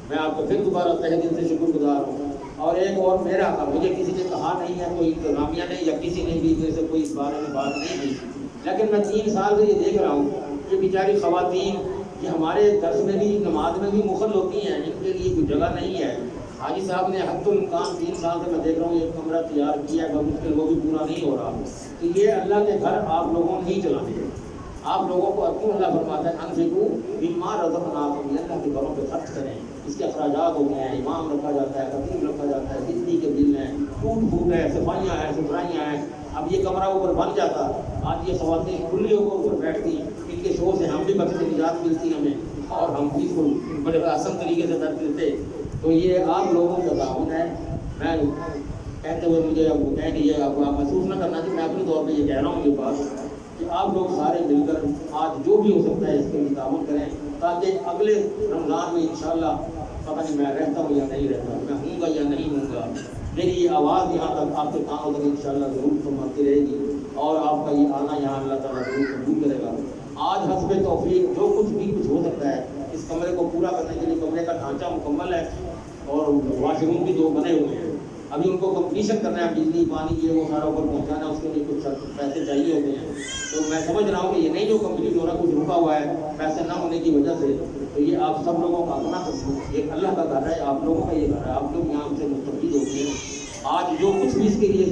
Speaker 1: میں آپ کو پھر دوبارہ تہ دل سے شکر گزار ہوں. اور ایک اور میرا تھا، مجھے کسی نے کہا نہیں ہے، کوئی انتظامیہ نے یا کسی نے بھی میرے سے کوئی اس بارے میں بات نہیں کی، لیکن میں 3 سال سے یہ دیکھ رہا ہوں کہ بیچاری خواتین یہ ہمارے درس میں بھی نماز میں بھی مخل ہوتی ہیں، ان کے لیے کوئی جگہ نہیں ہے۔ حاجی صاحب نے حد الامکان 3 سال سے میں دیکھ رہا ہوں ایک کمرہ تیار کیا ہے، مشکل وہ بھی پورا نہیں ہو رہا۔ تو یہ اللہ کے گھر آپ لوگوں نے نہیں چلانے ہیں، آپ لوگوں کو کیوں اللہ فرماتا ہے انفقوا مما رزقناکم، اللہ کے گھروں پہ خرچ کریں۔ اس کے اخراجات ہوتے ہیں، امام رکھا جاتا ہے، خطیب رکھا جاتا ہے، بجلی کے بل ہیں، ٹوٹ پھوٹ ہے، صفائیاں ہیں، ستھرائیاں ہیں۔ اب یہ کمرہ اوپر بن جاتا، آج یہ خواتین کھلی ہو کر اوپر بیٹھتی ہیں، ان کے شور سے ہم بھی بچے سے نجات ملتی ہمیں، اور ہم بھی اس کو بڑے آسان طریقے سے کر دیتے۔ تو یہ آپ لوگوں کا تعاون ہے۔ میں کہتے ہوئے مجھے اب کہیں کہ یہ آپ محسوس نہ کرنا کہ میں اپنے طور پہ یہ کہہ رہا ہوں یہ بات، کہ آپ لوگ سارے مل کر آج جو بھی ہو سکتا ہے اس کے لیے تعاون کریں، تاکہ اگلے رمضان میں انشاءاللہ، پتہ نہیں میں رہتا ہوں یا نہیں رہتا، میں ہوں گا یا نہیں ہوں گا، میری یہ آواز یہاں تک آپ کے کانوں تک انشاءاللہ ضرور پہنچتی رہے گی، اور آپ کا یہ آنا یہاں اللہ تعالیٰ ضرور قبول کرے گا۔ آج حسب توفیق جو کچھ بھی کچھ ہو سکتا ہے، اس کمرے کو پورا کرنے کے لیے کمرے کا ڈھانچہ مکمل ہے، اور واش روم بھی 2 بنے ہوئے ہیں، ابھی ان کو کمپلیشن کرنا ہے، بجلی پانی یہ وہ سارا اوپر پہنچانا ہے، اس کے لیے کچھ پیسے چاہیے ہوتے ہیں۔ تو میں سمجھ رہا ہوں کہ یہ نہیں جو کمپلیٹ ہو رہا، کچھ رکا ہوا ہے پیسے نہ ہونے کی وجہ سے، تو یہ آپ سب لوگوں کا اپنا ایک اللہ کا گھر ہے، آپ لوگوں کا یہ گھر ہے، آپ لوگ یہاں سے مستفید ہوتے ہیں۔ آج جو کچھ بھی اس کے لیے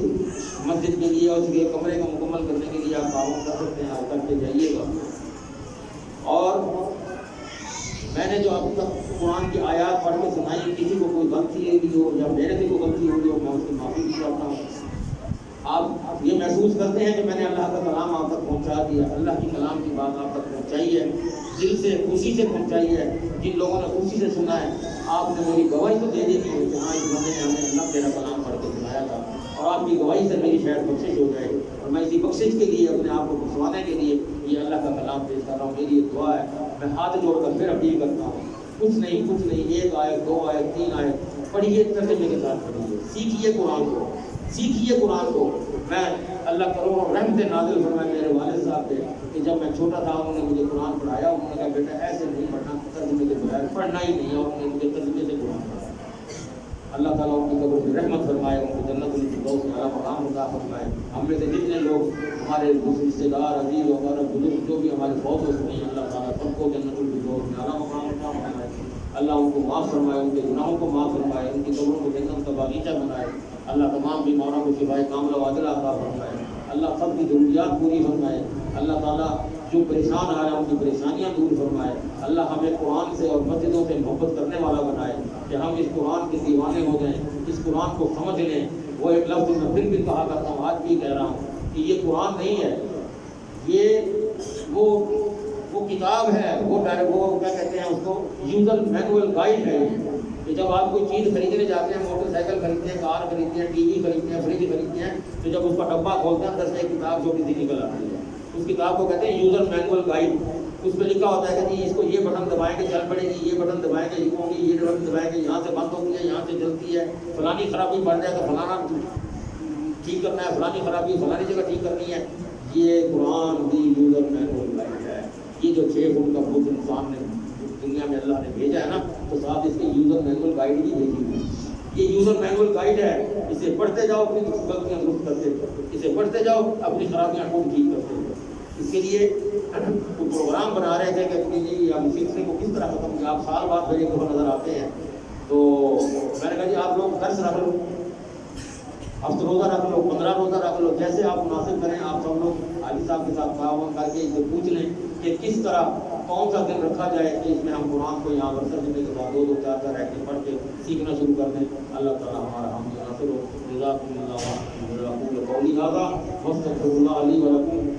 Speaker 1: مسجد کے لیے اور اس کے کمرے کو مکمل کرنے کے لیے آپ تعاون کر سکتے ہیں، آپ کر کے جائیے گا۔ اور میں نے جو اب تک قرآن کی آیات پڑھ کے سنائی، کسی کو کوئی غلطی ہوئی ہو یا میرے سے کوئی غلطی ہوئی ہو، میں اس کی معافی بھی چاہتا ہوں۔ آپ یہ محسوس کرتے ہیں کہ میں نے اللہ کا کلام آپ تک پہنچا دیا، اللہ کی کلام کی بات آپ تک پہنچائی ہے، دل سے خوشی سے پہنچائی ہے۔ جن لوگوں نے خوشی سے سنا ہے، آپ نے میری گواہی تو دے دی تھی کہ ہاں اس بندے نے ہمیں اللہ تیرا کلام پڑھ کے سنایا تھا، اور آپ کی گواہی سے میری شاید بخشش ہو جائے، اور میں اسی بخشش کے لیے اپنے آپ کو بخشوانے کے لیے یہ اللہ کا کلام پیش کر رہا ہوں۔ میری یہ دعا ہے، میں ہاتھ جوڑ کر پھر اپیل کرتا ہوں، کچھ نہیں، 1 آیت 2 آیت 3 آیت پڑھیے، ترجمے کے ساتھ پڑھیے، سیکھیے قرآن کو۔ میں اللہ کرو رحمت نازل فرمائے میرے والد صاحب پہ، کہ جب میں چھوٹا تھا انہوں نے مجھے قرآن پڑھایا، انہوں نے کہا بیٹا ایسے نہیں پڑھنا، ترجمے کے بغیر پڑھنا ہی نہیں، اور انہوں نے مجھے ترجمے سے قرآن پڑھایا۔ اللہ تعالیٰ ان کی قبر میں رحمت فرمائے، ان کو جنت الفردوس میں اعلیٰ مقام عطا فرمائے۔ ہم میں سے جتنے لوگ ہمارے رشتے دار، عزیز وغیرہ بزرگ جو بھی ہمارے فوت ہو چکے ہیں، اللہ تعالیٰ سب کو جنت الفردوس میں اعلیٰ مقام عطا فرمائے۔ اللہ ان کو معاف فرمائے، ان کے گناہوں کو معاف فرمائے، ان کی قبروں کو جنت کا باغیچہ بنائے۔ اللہ تمام بیماروں کو شفائے کاملہ و عاجلہ عطا فرمائے۔ اللہ سب کی ضروریات پوری فرمائے۔ اللہ تعالیٰ جو پریشان آ رہے ہیں ان کی پریشانیاں دور فرمائے۔ اللہ ہمیں قرآن سے اور مسجدوں سے محبت کرنے والا بنائے، کہ ہم اس قرآن کے دیوانے ہو جائیں، اس قرآن کو سمجھ لیں۔ وہ ایک لفظ میں پھر بھی کہا کرتا ہوں، آج بھی کہہ رہا ہوں، کہ یہ قرآن نہیں ہے، یہ وہ کتاب ہے، وہ کیا کہتے ہیں اس کو، یوزر مینول گائیڈ ہے، کہ جب آپ کوئی چیز خریدنے جاتے ہیں، موٹر سائیکل خریدتے ہیں، کار خریدتے ہیں، ٹی وی خریدتے ہیں، فریج خریدتے ہیں، تو جب اس کا ڈبہ کھولتے ہیں اندر سے ایک کتاب چھوٹی سی نکل آتی ہے، اس کتاب کو کہتے ہیں یوزر مینول گائیڈ۔ اس پہ لکھا ہوتا ہے کہ جی اس کو یہ بٹن دبائیں گے چل پڑے گی، یہ بٹن دبائیں گے یہ ہوگی، یہ بٹن دبائیں گے یہاں سے بند ہوتی ہے، یہاں سے جلتی ہے، فلانی خرابی بڑھ جائے تو فلانا ٹھیک کرنا ہے، فلانی خرابی فلانی جگہ ٹھیک کرنی ہے۔ یہ قرآن بھی یوزر مینول گائیڈ ہے۔ یہ جو 6 فٹ کا بت انسان نے دنیا میں اللہ نے بھیجا ہے نا، تو ساتھ اس کے یوزر مینول گائیڈ بھی بھیجی ہوئی۔ یہ یوزر مینول گائیڈ ہے، اسے پڑھتے جاؤ، اپنی غلطیاں درست کرتے جاؤ، اسے پڑھتے جاؤ، اپنی خرابیاں خود ٹھیک کرتے جاؤ۔ اس کے لیے کوئی پروگرام بنا رہے تھے کہ اپنی جی آپ سلسلے کو کس طرح ختم کیا، آپ سال بعد میرے کو نظر آتے ہیں، تو میں نے کہا جی آپ لوگ درس رکھ لو، ہفتہ روزہ رکھ لو، 15 روزہ رکھ لو، جیسے آپ مناسب کریں۔ آپ سب لوگ حاجی صاحب کے ساتھ تعاون کر کے اسے پوچھ لیں کہ کس طرح کون سا دن رکھا جائے کہ اس میں ہم قرآن کو یہاں پر ترجمے کے بعد 2 4 رہ کے پڑھ کے سیکھنا شروع کر دیں۔ اللہ تعالیٰ ہمارا ہم ناصر ہو۔ جزاکم اللہ خیرا۔ قولی ھذا واستغفر اللہ لی ولکم۔